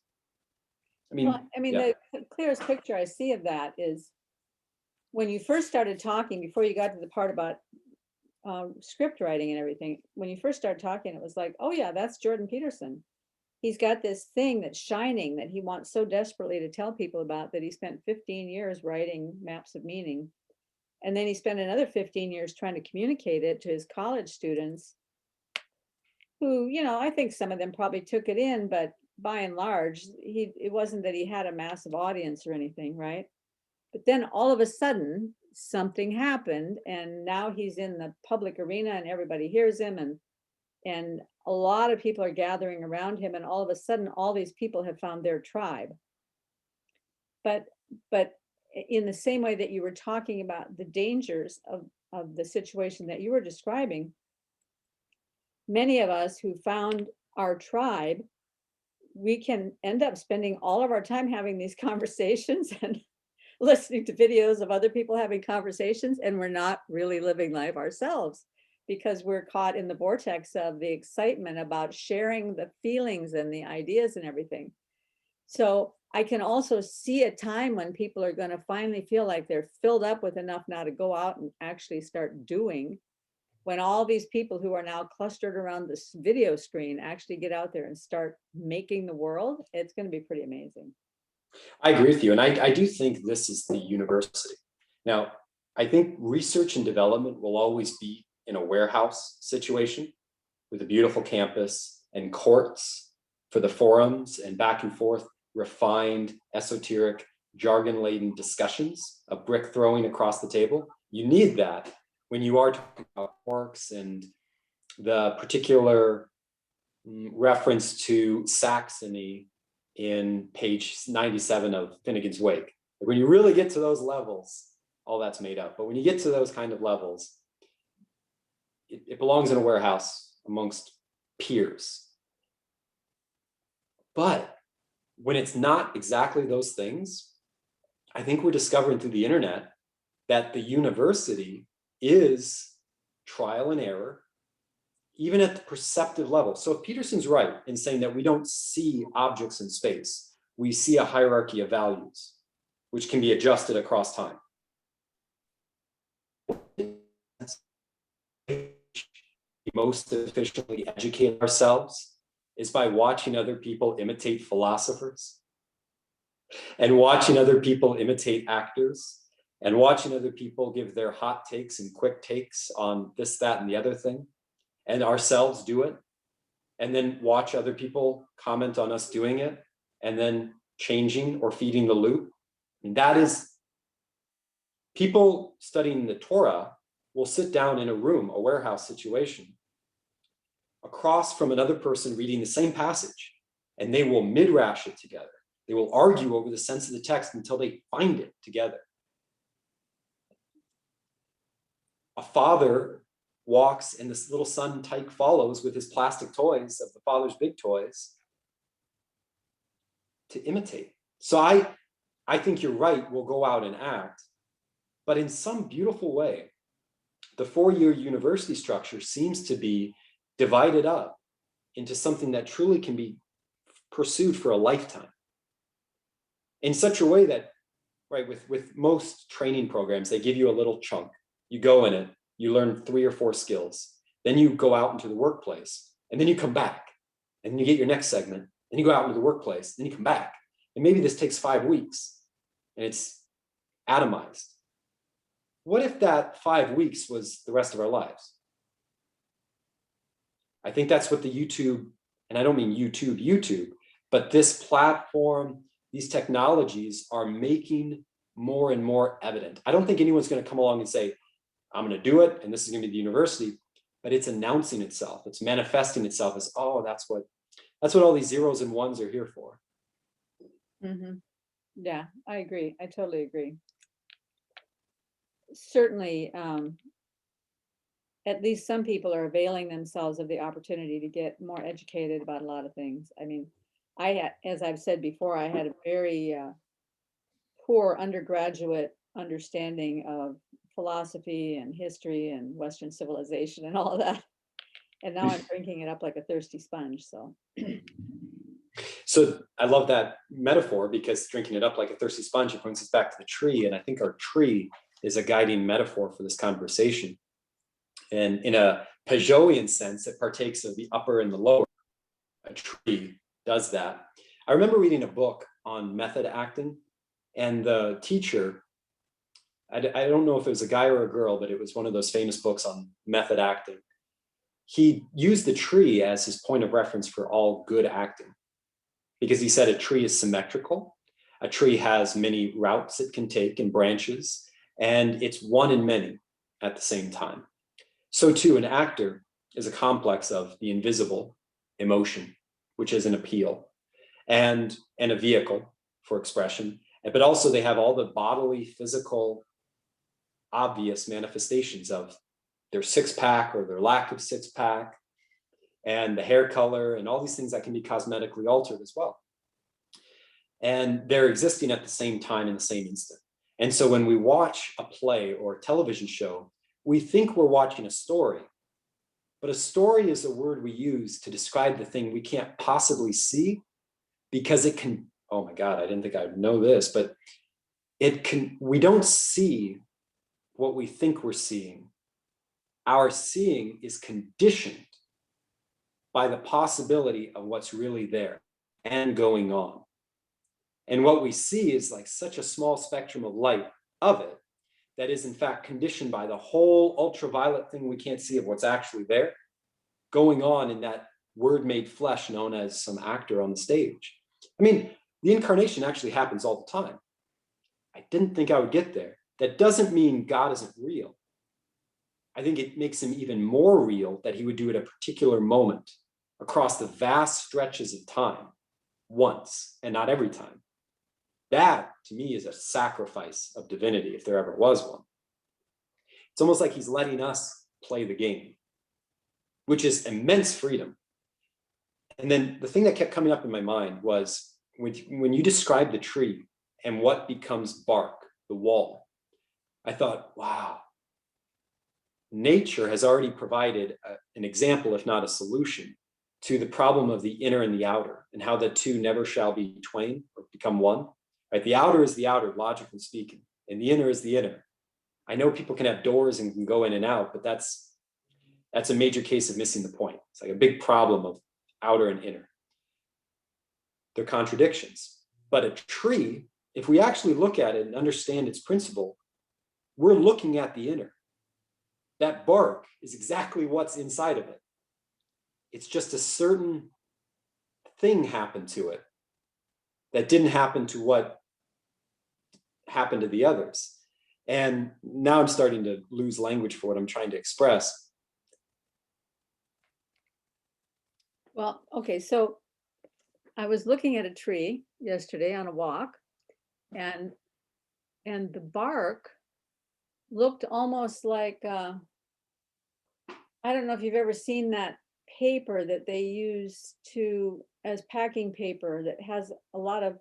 I mean, Well, I mean, yeah. the clearest picture I see of that is when you first started talking, before you got to the part about script writing and everything, when you first started talking, it was like, oh yeah, that's Jordan Peterson. He's got this thing that's shining that he wants so desperately to tell people about, that he spent 15 years writing maps of meaning. And then he spent another 15 years trying to communicate it to his college students who, you know, I think some of them probably took it in, but by and large, it wasn't that he had a massive audience or anything, right? But then all of a sudden, something happened, and now he's in the public arena and everybody hears him, and a lot of people are gathering around him, and all of a sudden, all these people have found their tribe. But in the same way that you were talking about the dangers of the situation that you were describing, many of us who found our tribe, we can end up spending all of our time having these conversations and listening to videos of other people having conversations, and we're not really living life ourselves because we're caught in the vortex of the excitement about sharing the feelings and the ideas and everything. So I can also see a time when people are going to finally feel like they're filled up with enough now to go out and actually start doing, when all these people who are now clustered around this video screen actually get out there and start making the world. It's going to be pretty amazing. I agree with you. And I do think this is the university. Now, I think research and development will always be in a warehouse situation with a beautiful campus and courts for the forums and back and forth, refined, esoteric, jargon-laden discussions of brick throwing across the table. You need that when you are talking about works and the particular reference to Saxony in page 97 of Finnegan's Wake. When you really get to those levels, all that's made up. But when you get to those kind of levels, it belongs in a warehouse amongst peers. But when it's not exactly those things, I think we're discovering through the internet that the university is trial and error, even at the perceptive level. So if Peterson's right in saying that we don't see objects in space, we see a hierarchy of values, which can be adjusted across time. Most efficiently educate ourselves is by watching other people imitate philosophers, and watching other people imitate actors, and watching other people give their hot takes and quick takes on this, that, and the other thing, and ourselves do it, and then watch other people comment on us doing it, and then changing or feeding the loop. And that is, people studying the Torah will sit down in a room, a warehouse situation, across from another person reading the same passage, and they will midrash it together. They will argue over the sense of the text until they find it together. A father walks and this little son Tyke follows with his plastic toys of the father's big toys to imitate. So I think you're right, we'll go out and act, but in some beautiful way, the four-year university structure seems to be divided up into something that truly can be pursued for a lifetime. In such a way that, right, with most training programs, they give you a little chunk. You go in it, you learn 3 or 4 skills. Then you go out into the workplace, and then you come back, and then you get your next segment, then you go out into the workplace, then you come back. And maybe this takes 5 weeks, and it's atomized. What if that 5 weeks was the rest of our lives? I think that's what the YouTube, and I don't mean YouTube, but this platform, these technologies are making more and more evident. I don't think anyone's going to come along and say, I'm going to do it, and this is going to be the university, but it's announcing itself. It's manifesting itself as, oh, that's what all these zeros and ones are here for. Mm-hmm. Yeah, I agree. I totally agree. Certainly, at least some people are availing themselves of the opportunity to get more educated about a lot of things. I mean, as I've said before, I had a very poor undergraduate understanding of philosophy and history and Western civilization and all of that. And now I'm drinking it up like a thirsty sponge. So I love that metaphor, because drinking it up like a thirsty sponge, it brings us back to the tree. And I think our tree is a guiding metaphor for this conversation. And in a Pageauian sense, it partakes of the upper and the lower. A tree does that. I remember reading a book on method acting, and the teacher, I don't know if it was a guy or a girl, but it was one of those famous books on method acting. He used the tree as his point of reference for all good acting, because he said a tree is symmetrical. A tree has many routes it can take and branches, and it's one in many at the same time. So too, an actor is a complex of the invisible emotion, which is an appeal, and a vehicle for expression. But also they have all the bodily, physical, obvious manifestations of their six-pack or their lack of six-pack, and the hair color, and all these things that can be cosmetically altered as well. And they're existing at the same time in the same instant. And so when we watch a play or a television show, we think we're watching a story, but a story is a word we use to describe the thing we can't possibly see, because it can, oh my God, I didn't think I'd know this, but we don't see what we think we're seeing. Our seeing is conditioned by the possibility of what's really there and going on. And what we see is like such a small spectrum of light of it that is in fact conditioned by the whole ultraviolet thing we can't see of what's actually there going on in that word made flesh known as some actor on the stage. I mean, the incarnation actually happens all the time. I didn't think I would get there. That doesn't mean God isn't real. I think it makes him even more real that he would do it at a particular moment across the vast stretches of time once, and not every time. That, to me, is a sacrifice of divinity, if there ever was one. It's almost like he's letting us play the game, which is immense freedom. And then the thing that kept coming up in my mind was when you describe the tree and what becomes bark, the wall, I thought, wow, nature has already provided an example, if not a solution, to the problem of the inner and the outer, and how the two never shall be twain or become one. Right? The outer is the outer, logically speaking, and the inner is the inner. I know people can have doors and can go in and out, but that's a major case of missing the point. It's like a big problem of outer and inner. They're contradictions. But a tree, if we actually look at it and understand its principle, we're looking at the inner. That bark is exactly what's inside of it. It's just a certain thing happened to it that didn't happen to what happened to the others. And now I'm starting to lose language for what I'm trying to express. Well, okay, so I was looking at a tree yesterday on a walk, and the bark looked almost like, I don't know if you've ever seen that paper that they use as packing paper that has a lot of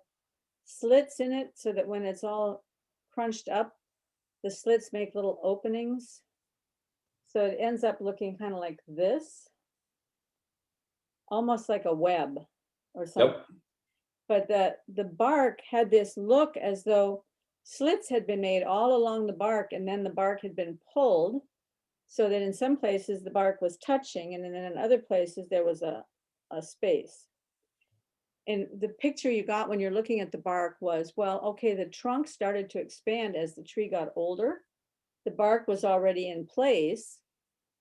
slits in it, so that when it's all crunched up, the slits make little openings. So it ends up looking kind of like this, almost like a web or something. Yep. But the bark had this look as though slits had been made all along the bark, and then the bark had been pulled, So that in some places the bark was touching, and then in other places there was a space. And the picture you got when you're looking at the bark was, well, okay, the trunk started to expand as the tree got older. The bark was already in place,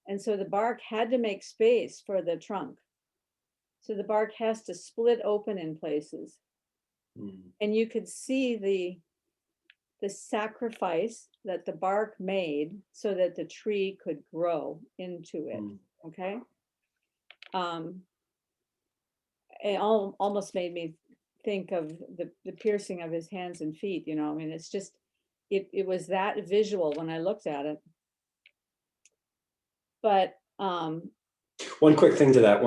and so the bark had to make space for the trunk. So the bark has to split open in places. And you could see the sacrifice that the bark made so that the tree could grow into it. Okay. It almost made me think of the piercing of his hands and feet, you know. I mean, it's just, it was that visual when I looked at it. But One quick thing to that.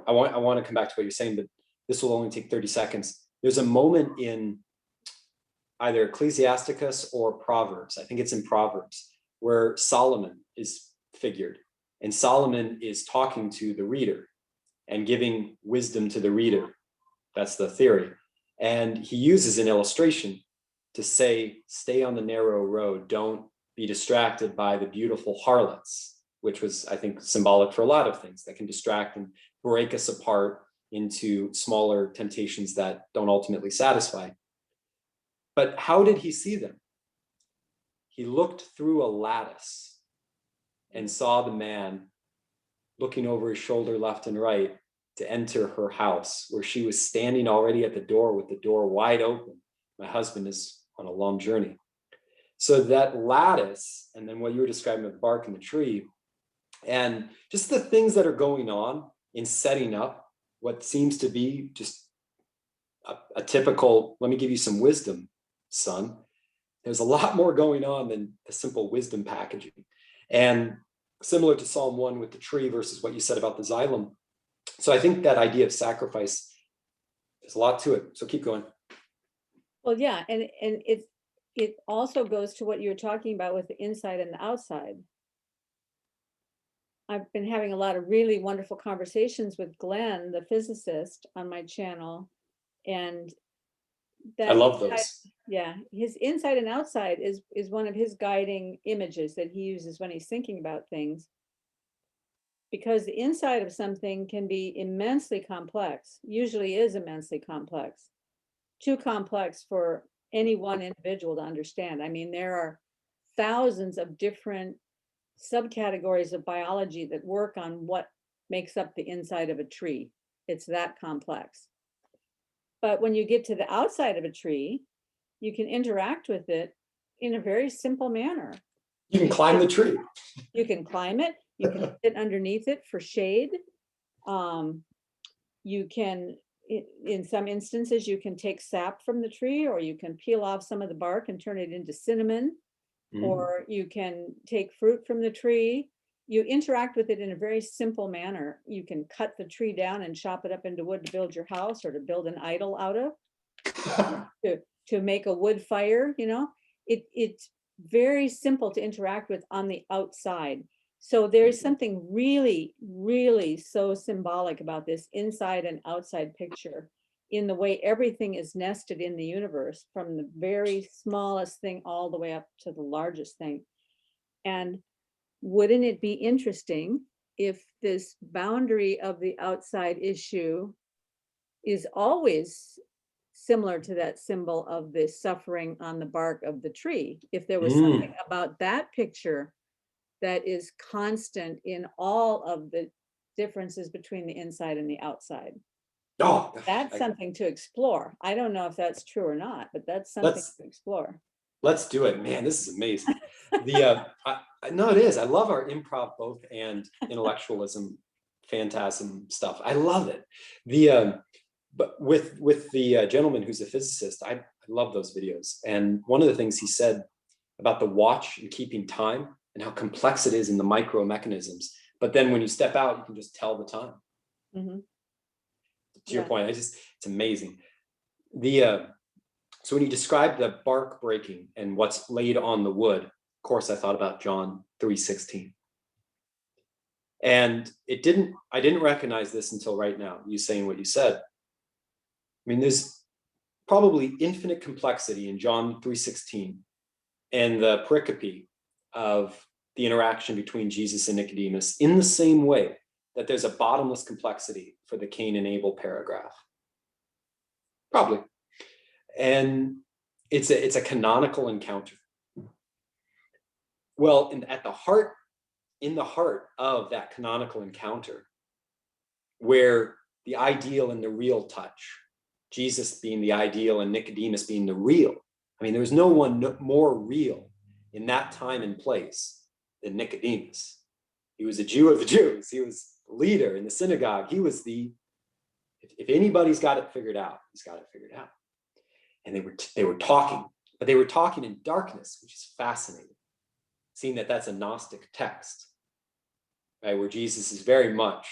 I want to come back to what you're saying, but this will only take 30 seconds. There's a moment in either Ecclesiasticus or Proverbs, I think it's in Proverbs, where Solomon is figured. And Solomon is talking to the reader and giving wisdom to the reader. That's the theory. And he uses an illustration to say, stay on the narrow road. Don't be distracted by the beautiful harlots, which was, I think, symbolic for a lot of things that can distract and break us apart into smaller temptations that don't ultimately satisfy. But how did he see them? He looked through a lattice and saw the man looking over his shoulder left and right to enter her house, where she was standing already at the door with the door wide open. My husband is on a long journey. So that lattice, and then what you were describing with the bark and the tree, and just the things that are going on in setting up what seems to be just a typical, let me give you some wisdom, son. There's a lot more going on than a simple wisdom packaging. And similar to Psalm 1 with the tree versus what you said about the xylem. So I think that idea of sacrifice, there's a lot to it. So keep going. well, yeah, and it also goes to what you were talking about with the inside and the outside. I've been having a lot of really wonderful conversations with Glenn, the physicist, on my channel, and that I love inside, those. yeah, his inside and outside is one of his guiding images that he uses when he's thinking about things. Because the inside of something can be immensely complex, usually is immensely complex, too complex for any one individual to understand. I mean, there are thousands of different subcategories of biology that work on what makes up the inside of a tree. It's that complex. But when you get to the outside of a tree, you can interact with it in a very simple manner. You can climb the tree. You can climb it. You can sit underneath it for shade. You can, in some instances, you can take sap from the tree, or you can peel off some of the bark and turn it into cinnamon, or you can take fruit from the tree. You interact with it in a very simple manner. You can cut the tree down and chop it up into wood to build your house, or to build an idol out of, to make a wood fire, you know. It's very simple to interact with on the outside. So there's something really, really so symbolic about this inside and outside picture, in the way everything is nested in the universe, from the very smallest thing all the way up to the largest thing. And wouldn't it be interesting if this boundary of the outside issue is always similar to that symbol of the suffering on the bark of the tree? If there was something about that picture that is constant in all of the differences between the inside and the outside. Oh, That's something to explore. I don't know if that's true or not, but that's something to explore. Let's do it, man. This is amazing. No, it is. I love our improv both and intellectualism, phantasm stuff. I love it. But with the gentleman who's a physicist, I love those videos. And one of the things he said about the watch and keeping time, and how complex it is in the micro mechanisms. But then when you step out, you can just tell the time. Mm-hmm. To your point, it's amazing. So when you describe the bark breaking and what's laid on the wood, of course, I thought about John 3:16. And I didn't recognize this until right now, you saying what you said. I mean, there's probably infinite complexity in John 3:16 and the pericope of the interaction between Jesus and Nicodemus in the same way that there's a bottomless complexity for the Cain and Abel paragraph. Probably. And it's a canonical encounter. Well, in the heart of that canonical encounter, where the ideal and the real touch, Jesus being the ideal and Nicodemus being the real. I mean, there was no one more real in that time and place than Nicodemus. He was a Jew of the Jews. He was the leader in the synagogue. He was if anybody's got it figured out, he's got it figured out. And they were talking, but they were talking in darkness, which is fascinating, seeing that that's a Gnostic text, right, where Jesus is very much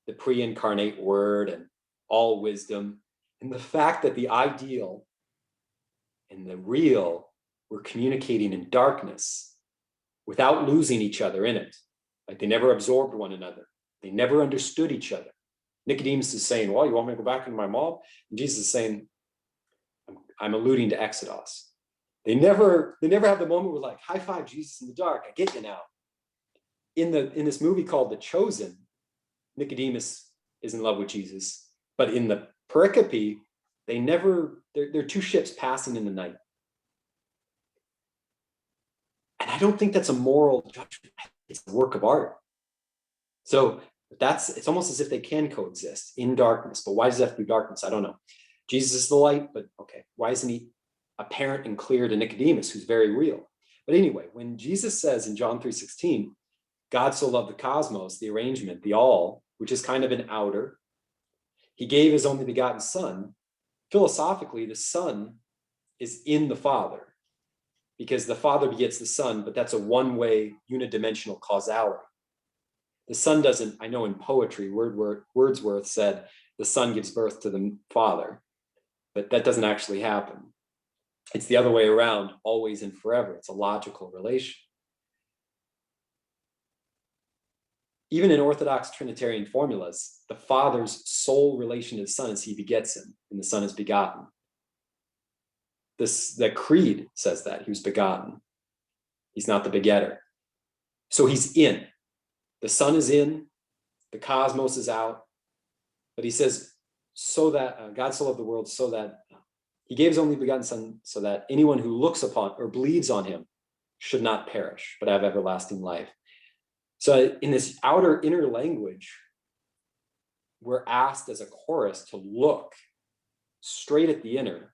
the pre-incarnate word and all wisdom. And the fact that the ideal and the real were communicating in darkness without losing each other in it. Like they never absorbed one another. They never understood each other. Nicodemus is saying, well, you want me to go back into my mom? And Jesus is saying, I'm alluding to Exodus. They never have the moment where like, high five Jesus in the dark. I get you now. In this movie called The Chosen, Nicodemus is in love with Jesus. But in the pericope, they're two ships passing in the night. And I don't think that's a moral judgment. It's a work of art. So it's almost as if they can coexist in darkness. But why does it have to be darkness? I don't know. Jesus is the light, but okay. Why isn't he apparent and clear to Nicodemus, who's very real? But anyway, when Jesus says in John 3:16, God so loved the cosmos, the arrangement, the all, which is kind of an outer, he gave his only begotten son. Philosophically, the son is in the Father because the Father begets the Son, but that's a one-way unidimensional causality. The Son doesn't, I know in poetry, Wordsworth said, the Son gives birth to the Father, but that doesn't actually happen. It's the other way around, always and forever. It's a logical relation. Even in Orthodox Trinitarian formulas, the Father's sole relation to the Son is he begets him, and the Son is begotten. The creed says that he was begotten. He's not the begetter. So he's in. The Son is in, the cosmos is out. But he says, so that God so loved the world, so that he gave his only begotten Son, so that anyone who looks upon or believes on him should not perish, but have everlasting life. So in this inner language, we're asked as a chorus to look straight at the inner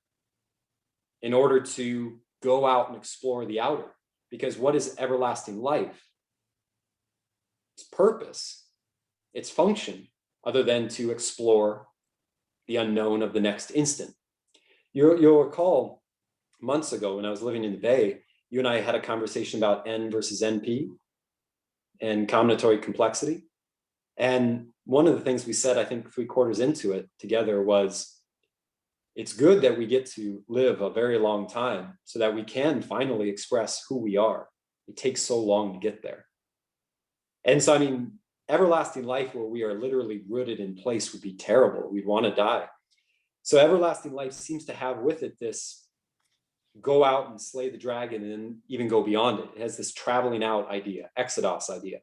in order to go out and explore the outer. Because what is everlasting life? Its purpose, its function, other than to explore the unknown of the next instant. You'll recall months ago when I was living in the Bay, you and I had a conversation about N versus NP and combinatory complexity. And one of the things we said, I think 3/4 into it together, was it's good that we get to live a very long time so that we can finally express who we are. It takes so long to get there. And so, I mean, everlasting life where we are literally rooted in place would be terrible. We'd want to die. So everlasting life seems to have with it this go out and slay the dragon and even go beyond it. It has this traveling out idea, Exodus idea.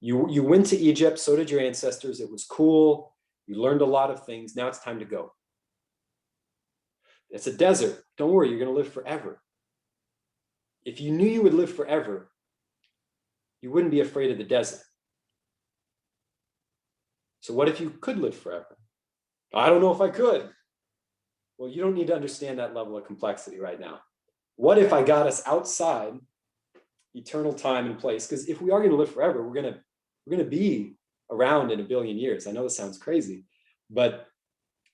You went to Egypt, so did your ancestors. It was cool. You learned a lot of things. Now it's time to go. It's a desert. Don't worry, you're going to live forever. If you knew you would live forever, you wouldn't be afraid of the desert. So what if you could live forever? I don't know if I could. Well, you don't need to understand that level of complexity right now. What if I got us outside eternal time and place? Because if we are going to live forever, we're going to be around in 1 billion years. I know this sounds crazy, but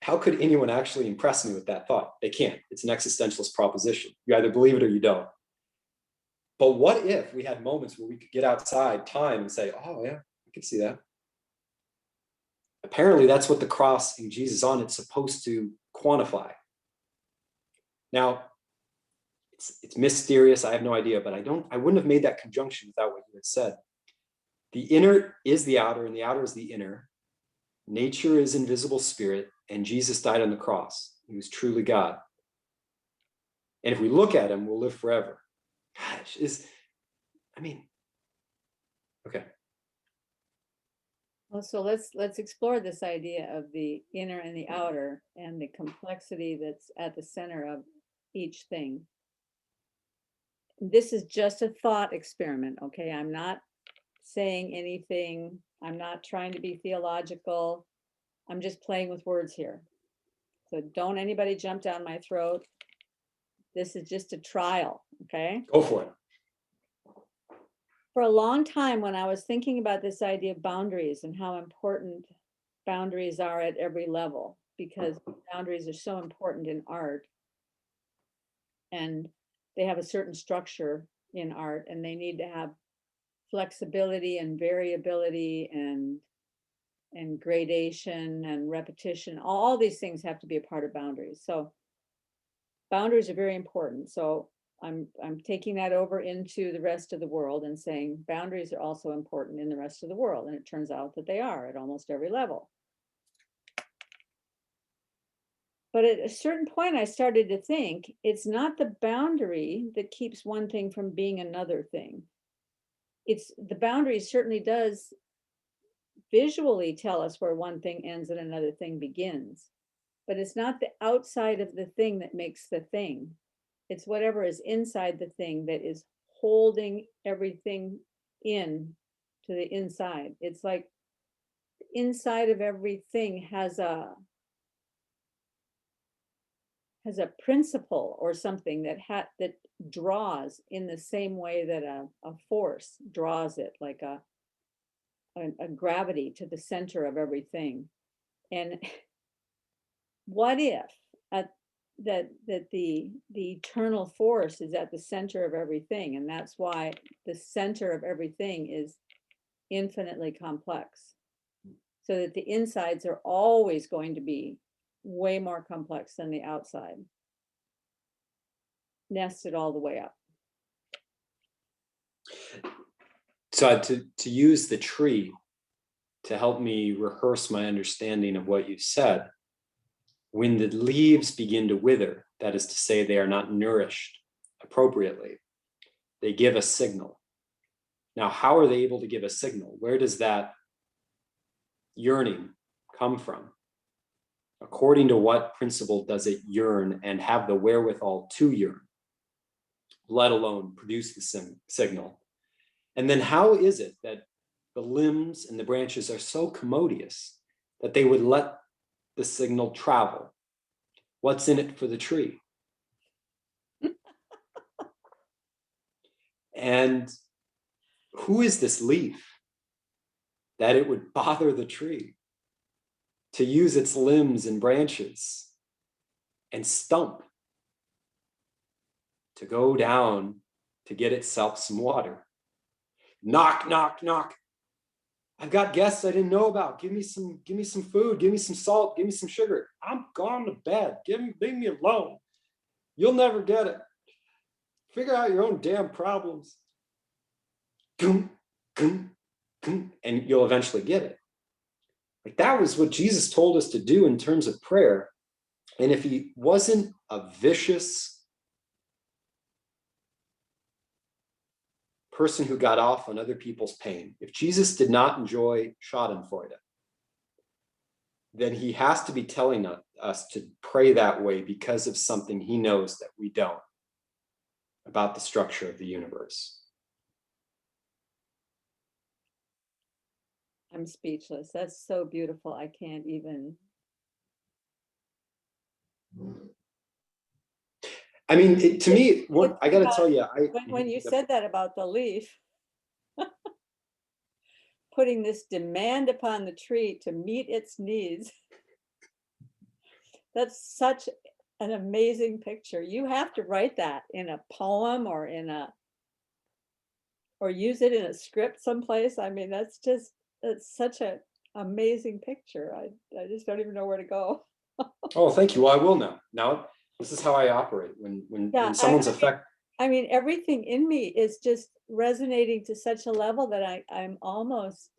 how could anyone actually impress me with that thought? They can't. It's an existentialist proposition. You either believe it or you don't. But what if we had moments where we could get outside time and say, oh yeah, I can see that. Apparently that's what the cross and Jesus on it's supposed to quantify. Now, it's mysterious. I have no idea, but I wouldn't have made that conjunction without what you had said. The inner is the outer and the outer is the inner. Nature is invisible spirit, and Jesus died on the cross. He was truly God. And if we look at him, we'll live forever. Gosh, I mean, okay. Well, so let's explore this idea of the inner and the outer and the complexity that's at the center of each thing. This is just a thought experiment, okay? I'm not saying anything. I'm not trying to be theological. I'm just playing with words here. So don't anybody jump down my throat. This is just a trial, okay? Go for it. For a long time, when I was thinking about this idea of boundaries and how important boundaries are at every level, because boundaries are so important in art, and they have a certain structure in art, and they need to have flexibility and variability and gradation and repetition. All these things have to be a part of boundaries. So boundaries are very important. So I'm taking that over into the rest of the world and saying boundaries are also important in the rest of the world. And it turns out that they are at almost every level. But at a certain point, I started to think it's not the boundary that keeps one thing from being another thing. It's the boundary certainly does visually tell us where one thing ends and another thing begins. But it's not the outside of the thing that makes the thing. It's whatever is inside the thing that is holding everything in to the inside. It's like inside of everything has a principle or something that draws in the same way that a force draws it, like a gravity to the center of everything. And what if that the eternal force is at the center of everything, and that's why the center of everything is infinitely complex, so that the insides are always going to be way more complex than the outside, nested all the way up. So to use the tree to help me rehearse my understanding of what you said, when the leaves begin to wither, that is to say, they are not nourished appropriately, they give a signal. Now, how are they able to give a signal? Where does that yearning come from? According to what principle does it yearn and have the wherewithal to yearn, let alone produce the signal? And then how is it that the limbs and the branches are so commodious that they would let the signal travel? What's in it for the tree? And who is this leaf that it would bother the tree to use its limbs and branches and stump to go down to get itself some water? Knock, knock, knock. I've got guests I didn't know about. Give me some food, give me some salt, give me some sugar. I'm gone to bed. Leave me alone. You'll never get it. Figure out your own damn problems. And you'll eventually get it. Like, that was what Jesus told us to do in terms of prayer. And if he wasn't a vicious person who got off on other people's pain, if Jesus did not enjoy Schadenfreude, then he has to be telling us to pray that way because of something he knows that we don't about the structure of the universe. I'm speechless. That's so beautiful. I can't even. I mean, to me, what I got to tell you, when you said that about the leaf, putting this demand upon the tree to meet its needs, that's such an amazing picture. You have to write that in a poem or or use it in a script someplace. I mean, that's such an amazing picture. I just don't even know where to go. Oh, thank you. Well, I will now. Now, this is how I operate when someone's affected. I mean, everything in me is just resonating to such a level that I'm almost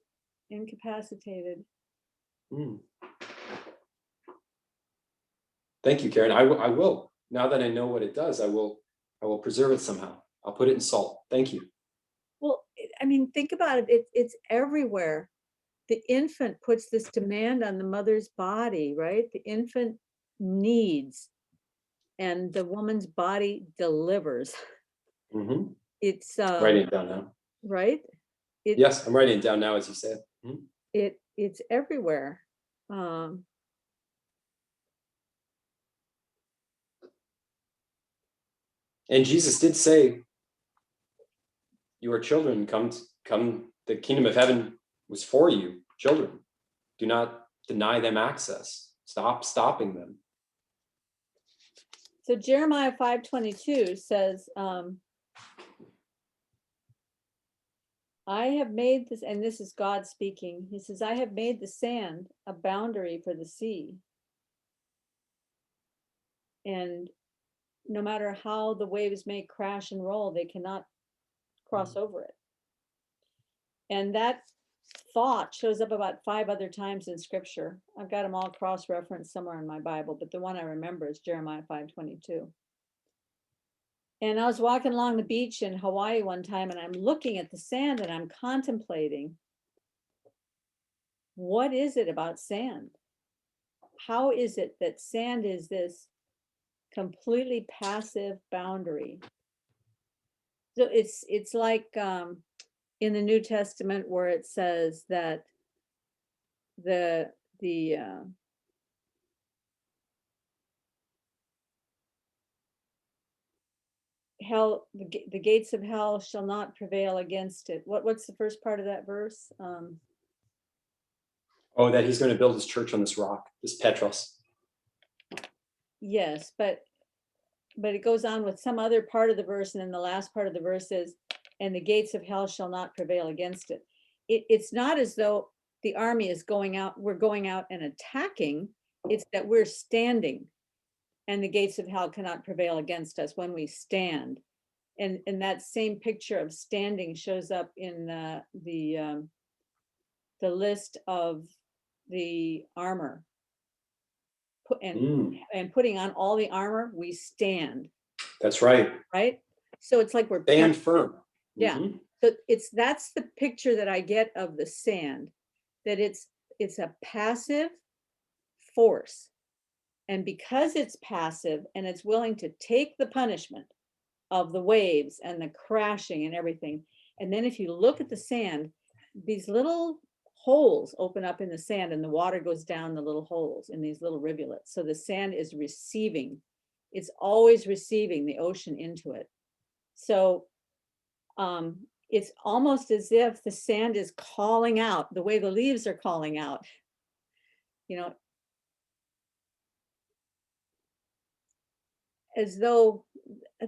incapacitated. Thank you, Karen. I will. Now that I know what it does, I will preserve it somehow. I'll put it in salt. Thank you. Well, I mean, think about it. It's everywhere. The infant puts this demand on the mother's body, right? The infant needs, and the woman's body delivers. Mhm. It's Writing it down now. right. It Yes, I'm writing it down now as you say it. Mhm. it's everywhere. Um, And Jesus did say, "You are children. Come. The kingdom of heaven was for you, children. Do not deny them access. Stop stopping them." so Jeremiah 5:22 says, I have made this, and this is God speaking. He says, I have made the sand a boundary for the sea. And no matter how the waves may crash and roll, they cannot cross over it. And that thought shows up about 5 other times in scripture. I've got them all cross-referenced somewhere in my Bible, but the one I remember is Jeremiah 5:22. And I was walking along the beach in Hawaii one time, and I'm looking at the sand and I'm contemplating, what is it about sand? How is it that sand is this completely passive boundary? So it's like in the New Testament where it says that the hell, the gates of hell shall not prevail against it. What's the first part of that verse? Oh, that he's going to build his church on this rock, this Petros. Yes, but it goes on with some other part of the verse, and then the last part of the verse is, and the gates of hell shall not prevail against it. It's not as though the army is going out, we're going out and attacking. It's that we're standing, and the gates of hell cannot prevail against us when we stand. And that same picture of standing shows up in the list of the armor. And putting on all the armor, we stand. That's right. Right? So it's like we're stand firm. Yeah. Mhm. So that's the picture that I get of the sand, that it's a passive force. And because it's passive and it's willing to take the punishment of the waves and the crashing and everything. And then if you look at the sand, these little holes open up in the sand and the water goes down the little holes in these little rivulets. So the sand is receiving, it's always receiving the ocean into it. So it's almost as if the sand is calling out the way the leaves are calling out, you know, as though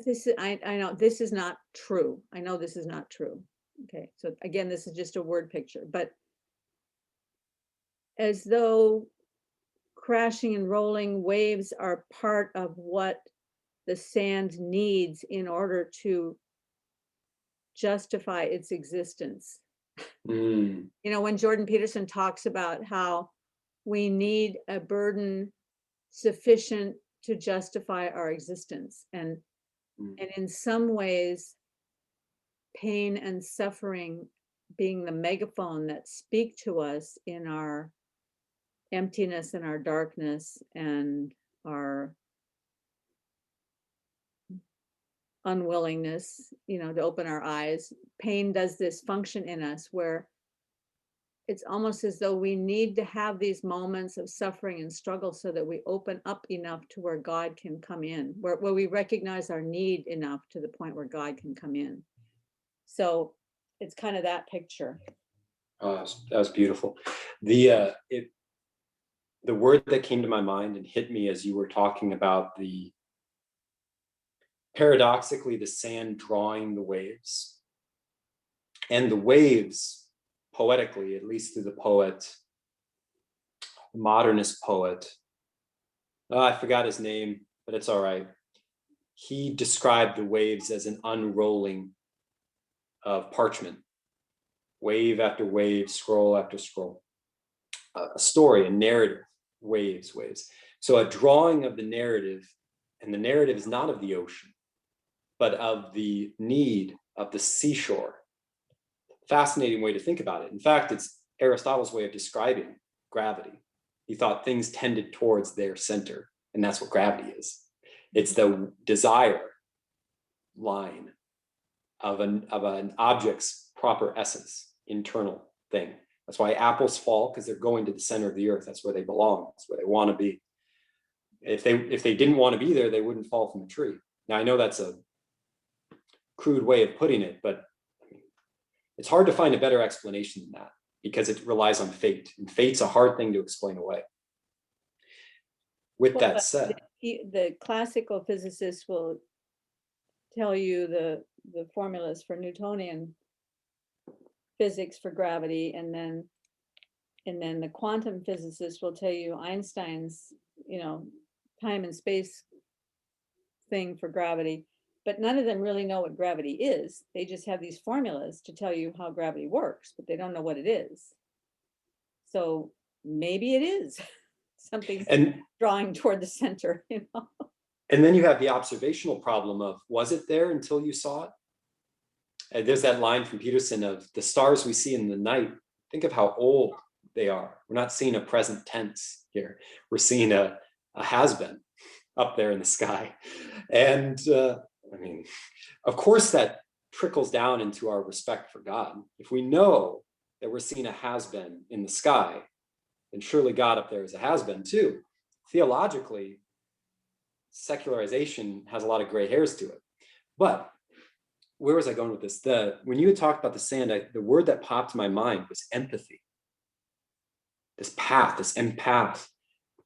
this is, I know this is not true. I know this is not true. Okay, so again, this is just a word picture, but as though crashing and rolling waves are part of what the sand needs in order to justify its existence. Mm. You know, when Jordan Peterson talks about how we need a burden sufficient to justify our existence, and in some ways pain and suffering being the megaphone that speak to us in our emptiness and our darkness and our unwillingness, you know, to open our eyes. Pain does this function in us where it's almost as though we need to have these moments of suffering and struggle so that we open up enough to where God can come in, where we recognize our need enough to the point where God can come in. So it's kind of that picture. Oh, that was beautiful. The word that came to my mind and hit me as you were talking about paradoxically, the sand drawing the waves, and the waves, poetically, at least through the poet, the modernist poet, I forgot his name, but it's all right. He described the waves as an unrolling of parchment, wave after wave, scroll after scroll, a story, a narrative, waves. So a drawing of the narrative, and the narrative is not of the ocean, but of the need of the seashore, fascinating way to think about it. In fact, it's Aristotle's way of describing gravity. He thought things tended towards their center, and that's what gravity is. It's the desire line of an object's proper essence, internal thing. That's why apples fall, because they're going to the center of the earth. That's where they belong. That's where they want to be. If they didn't want to be there, they wouldn't fall from the tree. Now, I know that's a crude way of putting it, but it's hard to find a better explanation than that, because it relies on fate, and fate's a hard thing to explain away. With that said, the classical physicists will tell you the formulas for Newtonian physics for gravity, and then the quantum physicists will tell you Einstein's, time and space thing for gravity, but none of them really know what gravity is. They just have these formulas to tell you how gravity works, but they don't know what it is. So maybe it is something drawing toward the center, And then you have the observational problem of, was it there until you saw it? And there's that line from Peterson of the stars we see in the night. Think of how old they are. We're not seeing a present tense here. We're seeing a has-been up there in the sky. And of course that trickles down into our respect for God. If we know that we're seeing a has-been in the sky, then surely God up there is a has-been too. Theologically, secularization has a lot of gray hairs to it. But where was I going with this? When you had talked about the sand, the word that popped in my mind was empathy. This empath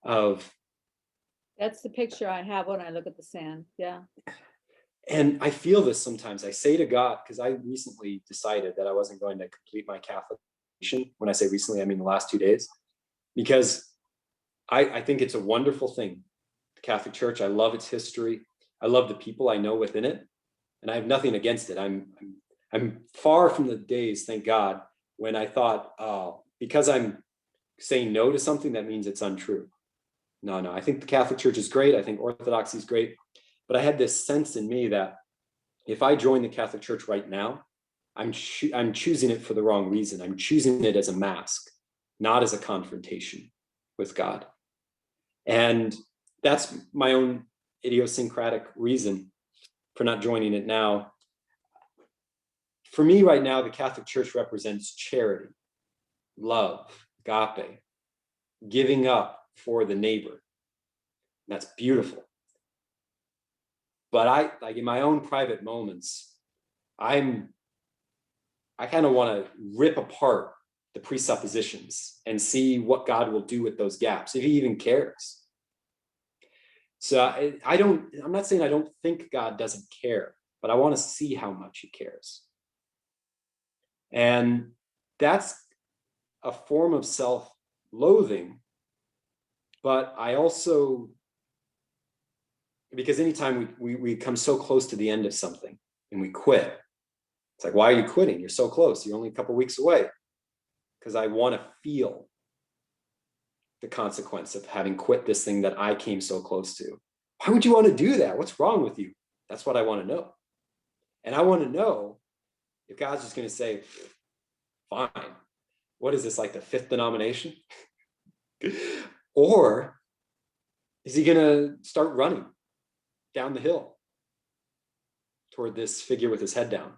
of. That's the picture I have when I look at the sand. Yeah. And I feel this sometimes. I say to God, because I recently decided that I wasn't going to complete my Catholic education. When I say recently, I mean the last 2 days, because I think it's a wonderful thing. The Catholic Church, I love its history. I love the people I know within it, and I have nothing against it. I'm far from the days, thank God, when I thought, oh, because I'm saying no to something, that means it's untrue. No, I think the Catholic Church is great. I think Orthodoxy is great. But I had this sense in me that if I join the Catholic Church right now, I'm choosing it for the wrong reason. I'm choosing it as a mask, not as a confrontation with God. And that's my own idiosyncratic reason for not joining it now. For me right now, the Catholic Church represents charity, love, agape, giving up for the neighbor. That's beautiful. But like in my own private moments, I kind of want to rip apart the presuppositions and see what God will do with those gaps, if he even cares. So I'm not saying I don't think God doesn't care, but I want to see how much he cares. And that's a form of self-loathing. But I also, because anytime we come so close to the end of something and we quit, it's like, why are you quitting? You're so close. You're only a couple of weeks away. Because I want to feel the consequence of having quit this thing that I came so close to. Why would you want to do that? What's wrong with you? That's what I want to know. And I want to know if God's just going to say, fine. What is this, like the fifth denomination? Or is he going to start running down the hill toward this figure with his head down?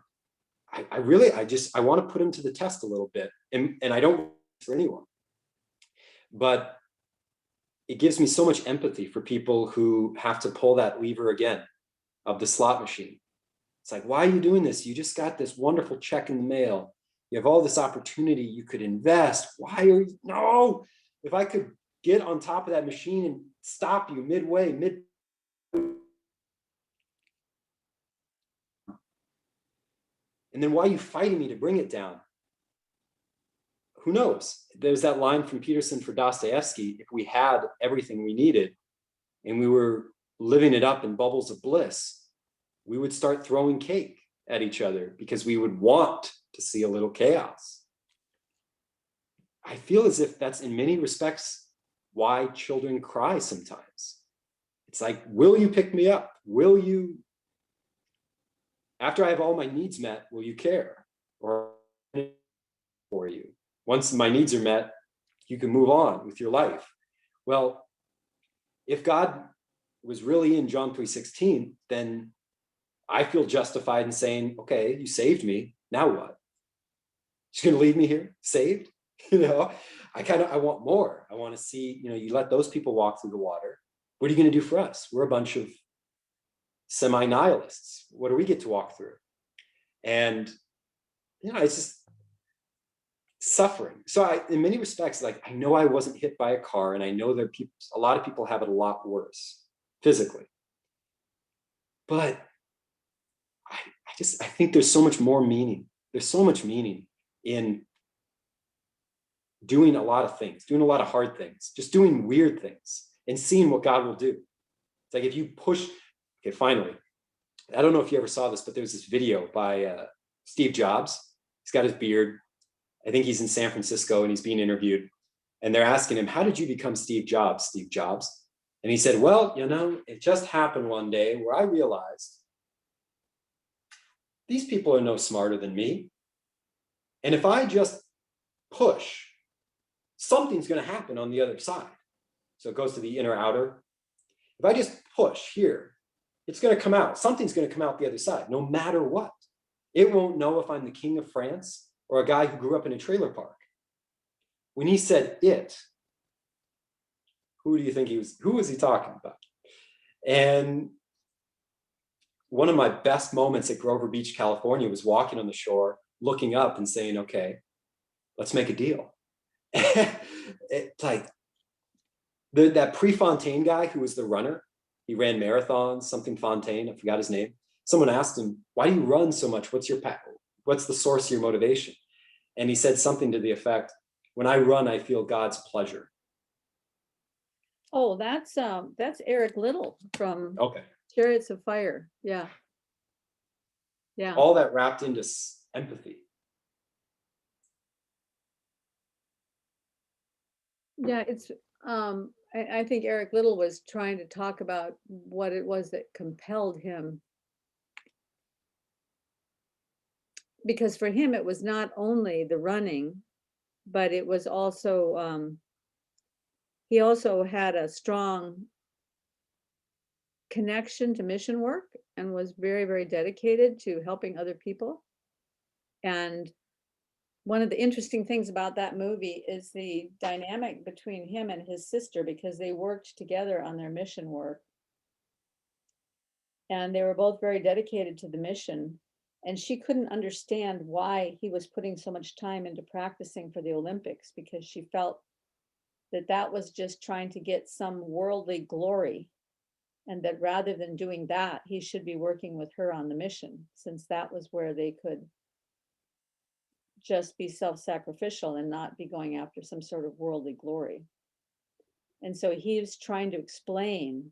I want to put him to the test a little bit. And I don't for anyone. But it gives me so much empathy for people who have to pull that lever again of the slot machine. It's like, why are you doing this? You just got this wonderful check in the mail. You have all this opportunity. You could invest. Why are you? No, if I could get on top of that machine and stop you midway, and then why are you fighting me to bring it down? Who knows? There's that line from Peterson for Dostoevsky. If we had everything we needed and we were living it up in bubbles of bliss, we would start throwing cake at each other because we would want to see a little chaos. I feel as if that's in many respects why children cry sometimes. It's like, will you pick me up? Will you, after I have all my needs met, will you care? Or for you. Once my needs are met, you can move on with your life. Well, if God was really in John 3:16, then I feel justified in saying, okay, you saved me. Now what? Just gonna leave me here saved? I want more. I want to see, you let those people walk through the water. What are you going to do for us? We're a bunch of semi-nihilists. What do we get to walk through? And it's just suffering. So in many respects, like, I know I wasn't hit by a car, and I know that a lot of people have it a lot worse physically. But I think there's so much more meaning. There's so much meaning in doing a lot of things, doing a lot of hard things, just doing weird things and seeing what God will do. It's like if you push, okay, finally, I don't know if you ever saw this, but there's this video by Steve Jobs. He's got his beard. I think he's in San Francisco and he's being interviewed. And they're asking him, how did you become Steve Jobs, Steve Jobs? And he said, well, it just happened one day where I realized these people are no smarter than me. And if I just push, something's going to happen on the other side. So it goes to the inner outer. If I just push here, it's going to come out. Something's going to come out the other side, no matter what. It won't know if I'm the king of France or a guy who grew up in a trailer park. When he said it, who do you think who was he talking about? And one of my best moments at Grover Beach, California, was walking on the shore, looking up and saying, okay, let's make a deal. It's like that Prefontaine guy who was the runner. He ran marathons, something Fontaine, I forgot his name. Someone asked him, why do you run so much? What's the source of your motivation? And he said something to the effect, when I run, I feel God's pleasure. Oh, that's Eric Liddell from Okay. Chariots of Fire. Yeah. Yeah. All that wrapped into empathy. Yeah, it's I think Eric Liddell was trying to talk about what it was that compelled him. Because for him, it was not only the running, but it was also, he also had a strong connection to mission work and was very, very dedicated to helping other people. And one of the interesting things about that movie is the dynamic between him and his sister, because they worked together on their mission work. And they were both very dedicated to the mission. And she couldn't understand why he was putting so much time into practicing for the Olympics, because she felt that that was just trying to get some worldly glory. And that rather than doing that, he should be working with her on the mission, since that was where they could just be self-sacrificial and not be going after some sort of worldly glory. And so he was trying to explain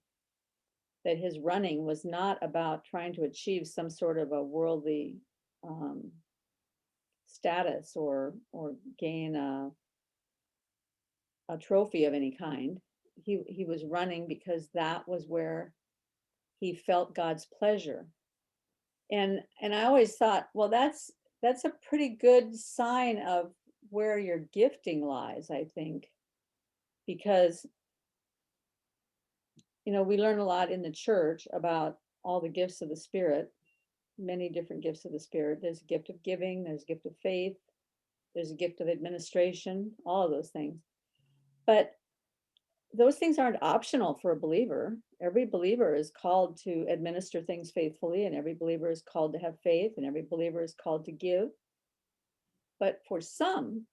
that his running was not about trying to achieve some sort of a worldly status or gain a trophy of any kind. He was running because that was where he felt God's pleasure. And I always thought, well, that's a pretty good sign of where your gifting lies, I think, because we learn a lot in the church about all the gifts of the Spirit, many different gifts of the Spirit. There's a gift of giving, there's a gift of faith, there's a gift of administration, all of those things. But those things aren't optional for a believer. Every believer is called to administer things faithfully, and every believer is called to have faith, and every believer is called to give. But for some,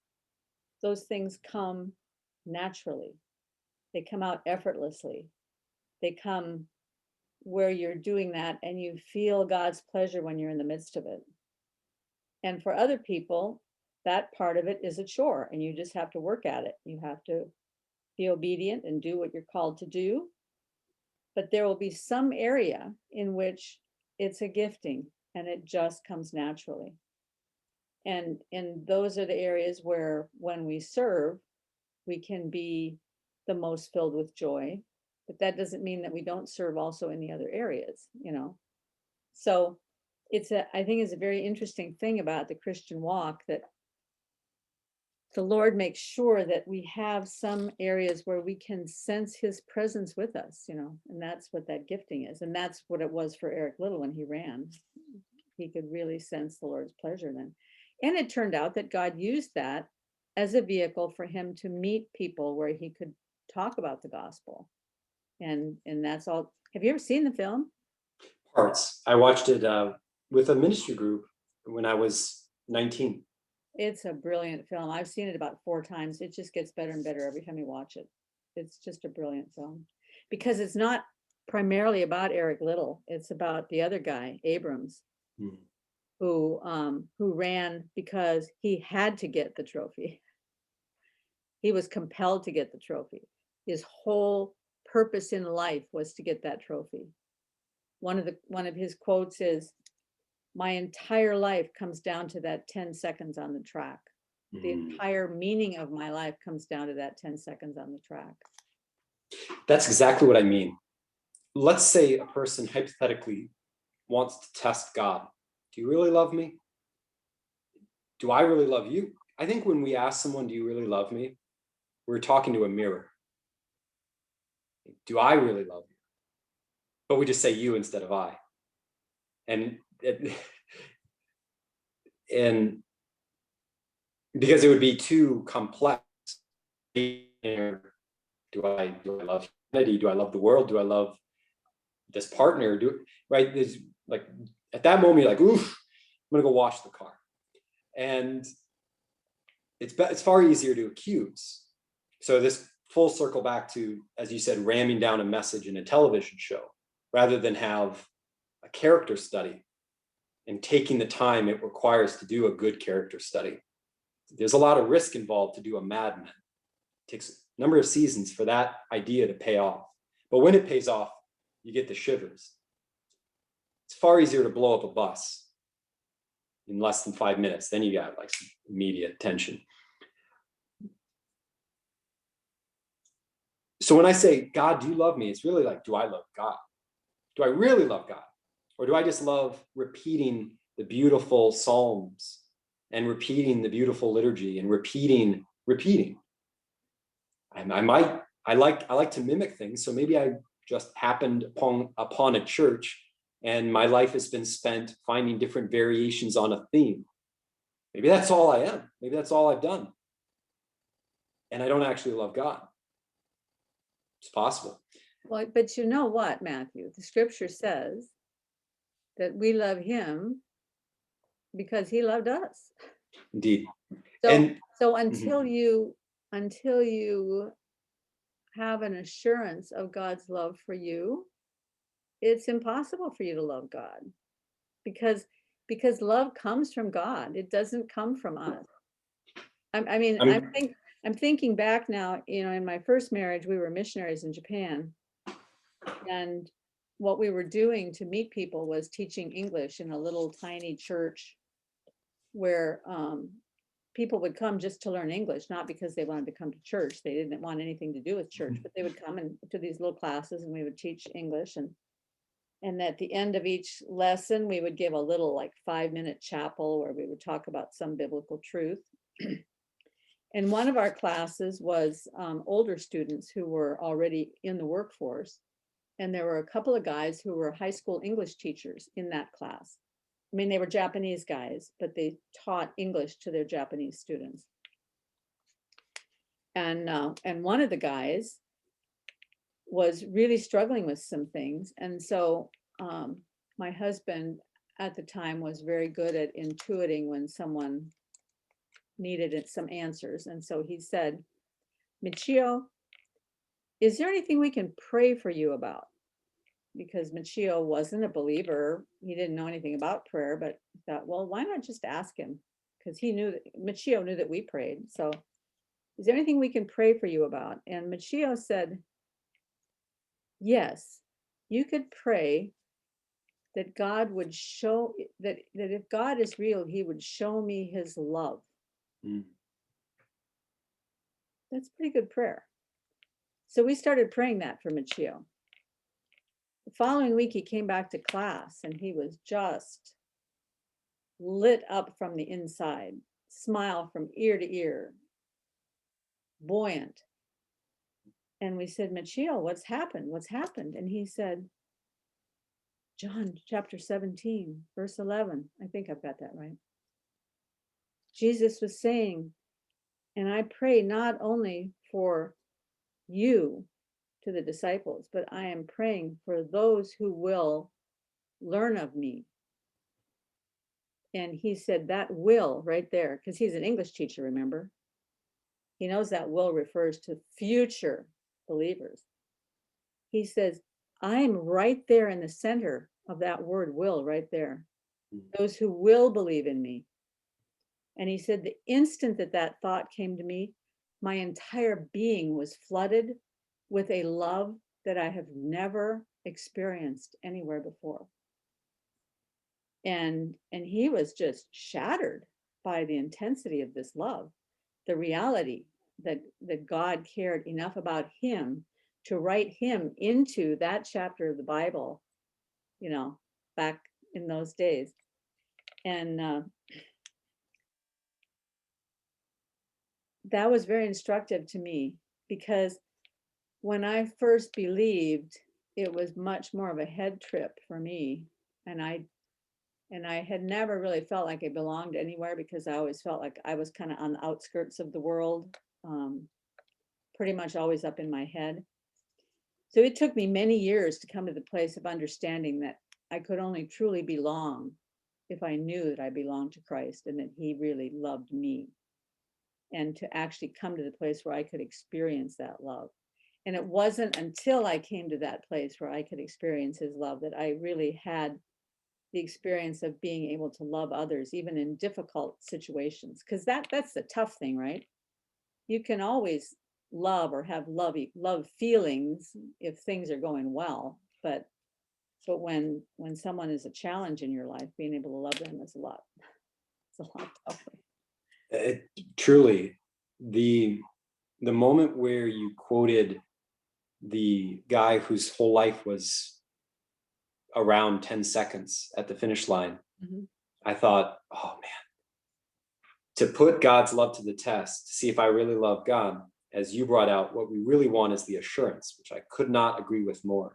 those things come naturally. They come out effortlessly. They come where you're doing that and you feel God's pleasure when you're in the midst of it. And for other people, that part of it is a chore, and you just have to work at it. You have to be obedient and do what you're called to do. But there will be some area in which it's a gifting and it just comes naturally. And those are the areas where when we serve, we can be the most filled with joy. But that doesn't mean that we don't serve also in the other areas, So I think it's a very interesting thing about the Christian walk, that the Lord makes sure that we have some areas where we can sense his presence with us, and that's what that gifting is. And that's what it was for Eric Liddell when he ran. He could really sense the Lord's pleasure then. And it turned out that God used that as a vehicle for him to meet people where he could talk about the gospel. And that's all. Have you ever seen the film? Parts. I watched it with a ministry group when I was 19. It's a brilliant film. I've seen it about 4 times. It just gets better and better every time you watch it. It's just a brilliant film because it's not primarily about Eric Liddell. It's about the other guy, Abrams, who ran because he had to get the trophy. He was compelled to get the trophy. His whole purpose in life was to get that trophy. One of his quotes is, "My entire life comes down to that 10 seconds on the track. The entire meaning of my life comes down to that 10 seconds on the track." That's exactly what I mean. Let's say a person hypothetically wants to test God. Do you really love me? Do I really love you? I think when we ask someone, do you really love me? We're talking to a mirror. Do I really love you? But we just say you instead of I. And because it would be too complex. Do I love humanity? Do I love the world? Do I love this partner? Right? There's like at that moment you're like, oof, I'm gonna go wash the car. And it's far easier to accuse. So this full circle back to, as you said, ramming down a message in a television show rather than have a character study and taking the time it requires to do a good character study. There's a lot of risk involved to do a Mad Men. It takes a number of seasons for that idea to pay off. But when it pays off, you get the shivers. It's far easier to blow up a bus in less than 5 minutes. Then you got like some immediate tension. So when I say, God, do you love me? It's really like, do I love God? Do I really love God? Or do I just love repeating the beautiful Psalms and repeating the beautiful liturgy and repeating? I like to mimic things. So maybe I just happened upon a church and my life has been spent finding different variations on a theme. Maybe that's all I am. Maybe that's all I've done. And I don't actually love God. It's possible. Well, but you know what, Matthew? The scripture says that we love him because he loved us. Indeed. So until you have an assurance of God's love for you, it's impossible for you to love God because love comes from God. It doesn't come from us. I'm thinking back now, in my first marriage, we were missionaries in Japan. And what we were doing to meet people was teaching English in a little tiny church where people would come just to learn English, not because they wanted to come to church. They didn't want anything to do with church, but they would come to these little classes and we would teach English. And at the end of each lesson, we would give a little like 5-minute chapel where we would talk about some biblical truth. And one of our classes was older students who were already in the workforce. And there were a couple of guys who were high school English teachers in that class. I mean, they were Japanese guys, but they taught English to their Japanese students. And one of the guys was really struggling with some things. And so my husband at the time was very good at intuiting when someone needed some answers. And so he said, "Michio, is there anything we can pray for you about?" Because Michio wasn't a believer. He didn't know anything about prayer, but he thought, well, why not just ask him? Because Michio knew that we prayed. So is there anything we can pray for you about? And Michio said, yes, you could pray that God would show that if God is real, he would show me his love. That's a pretty good prayer. So we started praying that for Michio. The following week, he came back to class and he was just lit up from the inside, smile from ear to ear. buoyant. And we said, Machio, what's happened? What's happened? And he said, John chapter 17, verse 11. I think I've got that right. Jesus was saying, and I pray not only for you to the disciples, but I am praying for those who will learn of me. And he said that will right there, because he's an English teacher, remember? He knows that will refers to future believers. He says, I'm right there in the center of that word will right there. Those who will believe in me. And he said, the instant that that thought came to me, my entire being was flooded with a love that I have never experienced anywhere before. And he was just shattered by the intensity of this love, the reality that God cared enough about him to write him into that chapter of the Bible, you know, back in those days. And that was very instructive to me, because when I first believed, it was much more of a head trip for me. And I had never really felt like I belonged anywhere, because I always felt like I was kind of on the outskirts of the world, pretty much always up in my head. So it took me many years to come to the place of understanding that I could only truly belong if I knew that I belonged to Christ and that he really loved me, and to actually come to the place where I could experience that love. And it wasn't until I came to that place where I could experience his love that I really had the experience of being able to love others, even in difficult situations. Because that's the tough thing, right? You can always love or have love feelings if things are going well, but when someone is a challenge in your life, being able to love them is a lot tougher. Truly, the moment where you quoted the guy whose whole life was around 10 seconds at the finish line, I thought, oh man, to put God's love to the test, to see if I really love God, as you brought out, what we really want is the assurance, which I could not agree with more.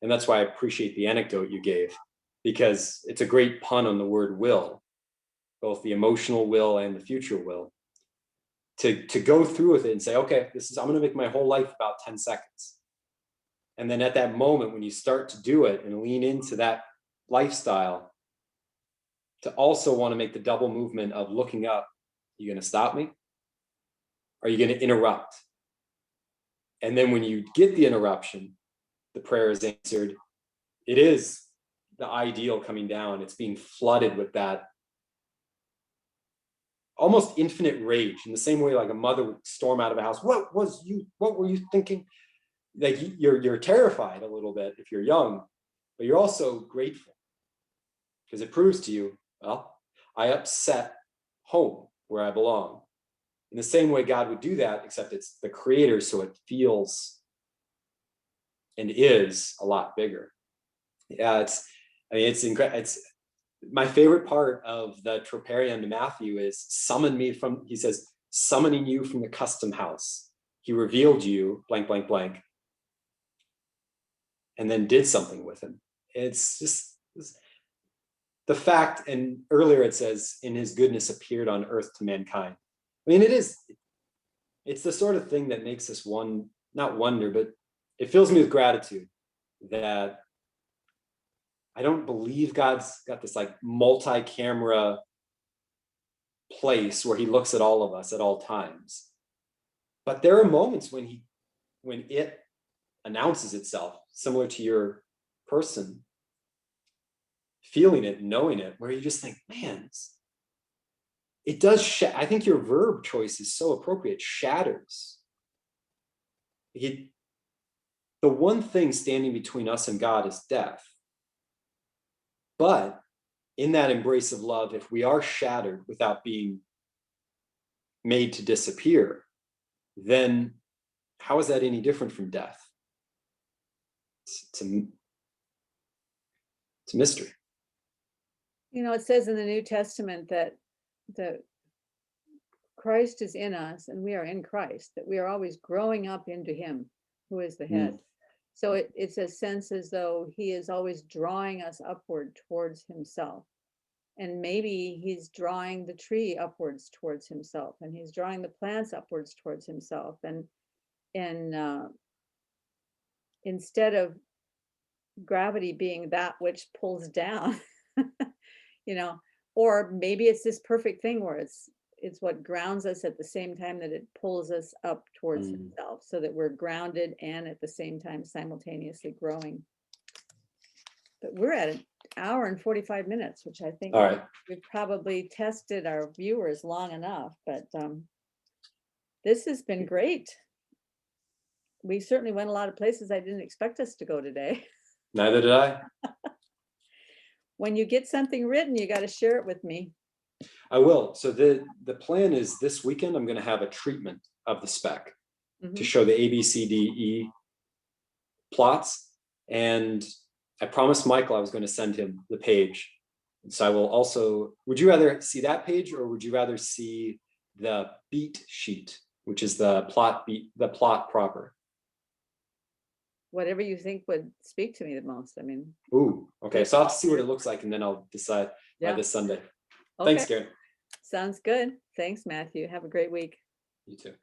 And that's why I appreciate the anecdote you gave, because it's a great pun on the word will, both the emotional will and the future will. To go through with it and say, okay, I'm going to make my whole life about 10 seconds. And then at that moment, when you start to do it and lean into that lifestyle, to also want to make the double movement of looking up, you going to stop me? Are you going to interrupt? And then when you get the interruption, the prayer is answered. It is the ideal coming down. It's being flooded with that almost infinite rage, in the same way like a mother would storm out of a house. What were you thinking? Like you're terrified a little bit if you're young, but you're also grateful, because it proves to you, well, I upset home where I belong. In the same way God would do that, except it's the creator, so it feels and is a lot bigger. Yeah, it's incredible. It's my favorite part of the troparion to Matthew is he says, summoning you from the custom house. He revealed you, blank, blank, blank, and then did something with him. It's just the fact, and earlier it says, in his goodness appeared on earth to mankind. I mean, it's the sort of thing that makes us not wonder, but it fills me with gratitude that I don't believe God's got this like multi-camera place where he looks at all of us at all times. But there are moments when it announces itself, similar to your person, feeling it, knowing it, where you just think, man, it does. I think your verb choice is so appropriate. Shatters. The one thing standing between us and God is death. But in that embrace of love, if we are shattered without being made to disappear, then how is that any different from death? It's a mystery. You know, it says in the New Testament that Christ is in us and we are in Christ, that we are always growing up into him who is the head. So it's a sense as though he is always drawing us upward towards himself. And maybe he's drawing the tree upwards towards himself, and he's drawing the plants upwards towards himself. And instead of gravity being that which pulls down, or maybe it's this perfect thing where it's what grounds us at the same time that it pulls us up towards himself, so that we're grounded and at the same time simultaneously growing. But we're at an hour and 45 minutes, which I think All right. we've probably tested our viewers long enough, but this has been great. We certainly went a lot of places I didn't expect us to go today. Neither did I. When you get something written, you got to share it with me. I will. So the plan is this weekend, I'm going to have a treatment of the spec to show the A, B, C, D, E plots. And I promised Michael I was going to send him the page. And so I will also, would you rather see that page, or would you rather see the beat sheet, which is the plot proper? Whatever you think would speak to me the most. I mean. Ooh, okay. So I'll have to see what it looks like, and then I'll decide by this Sunday. Okay. Thanks, Karen. Sounds good. Thanks, Matthew. Have a great week. You too.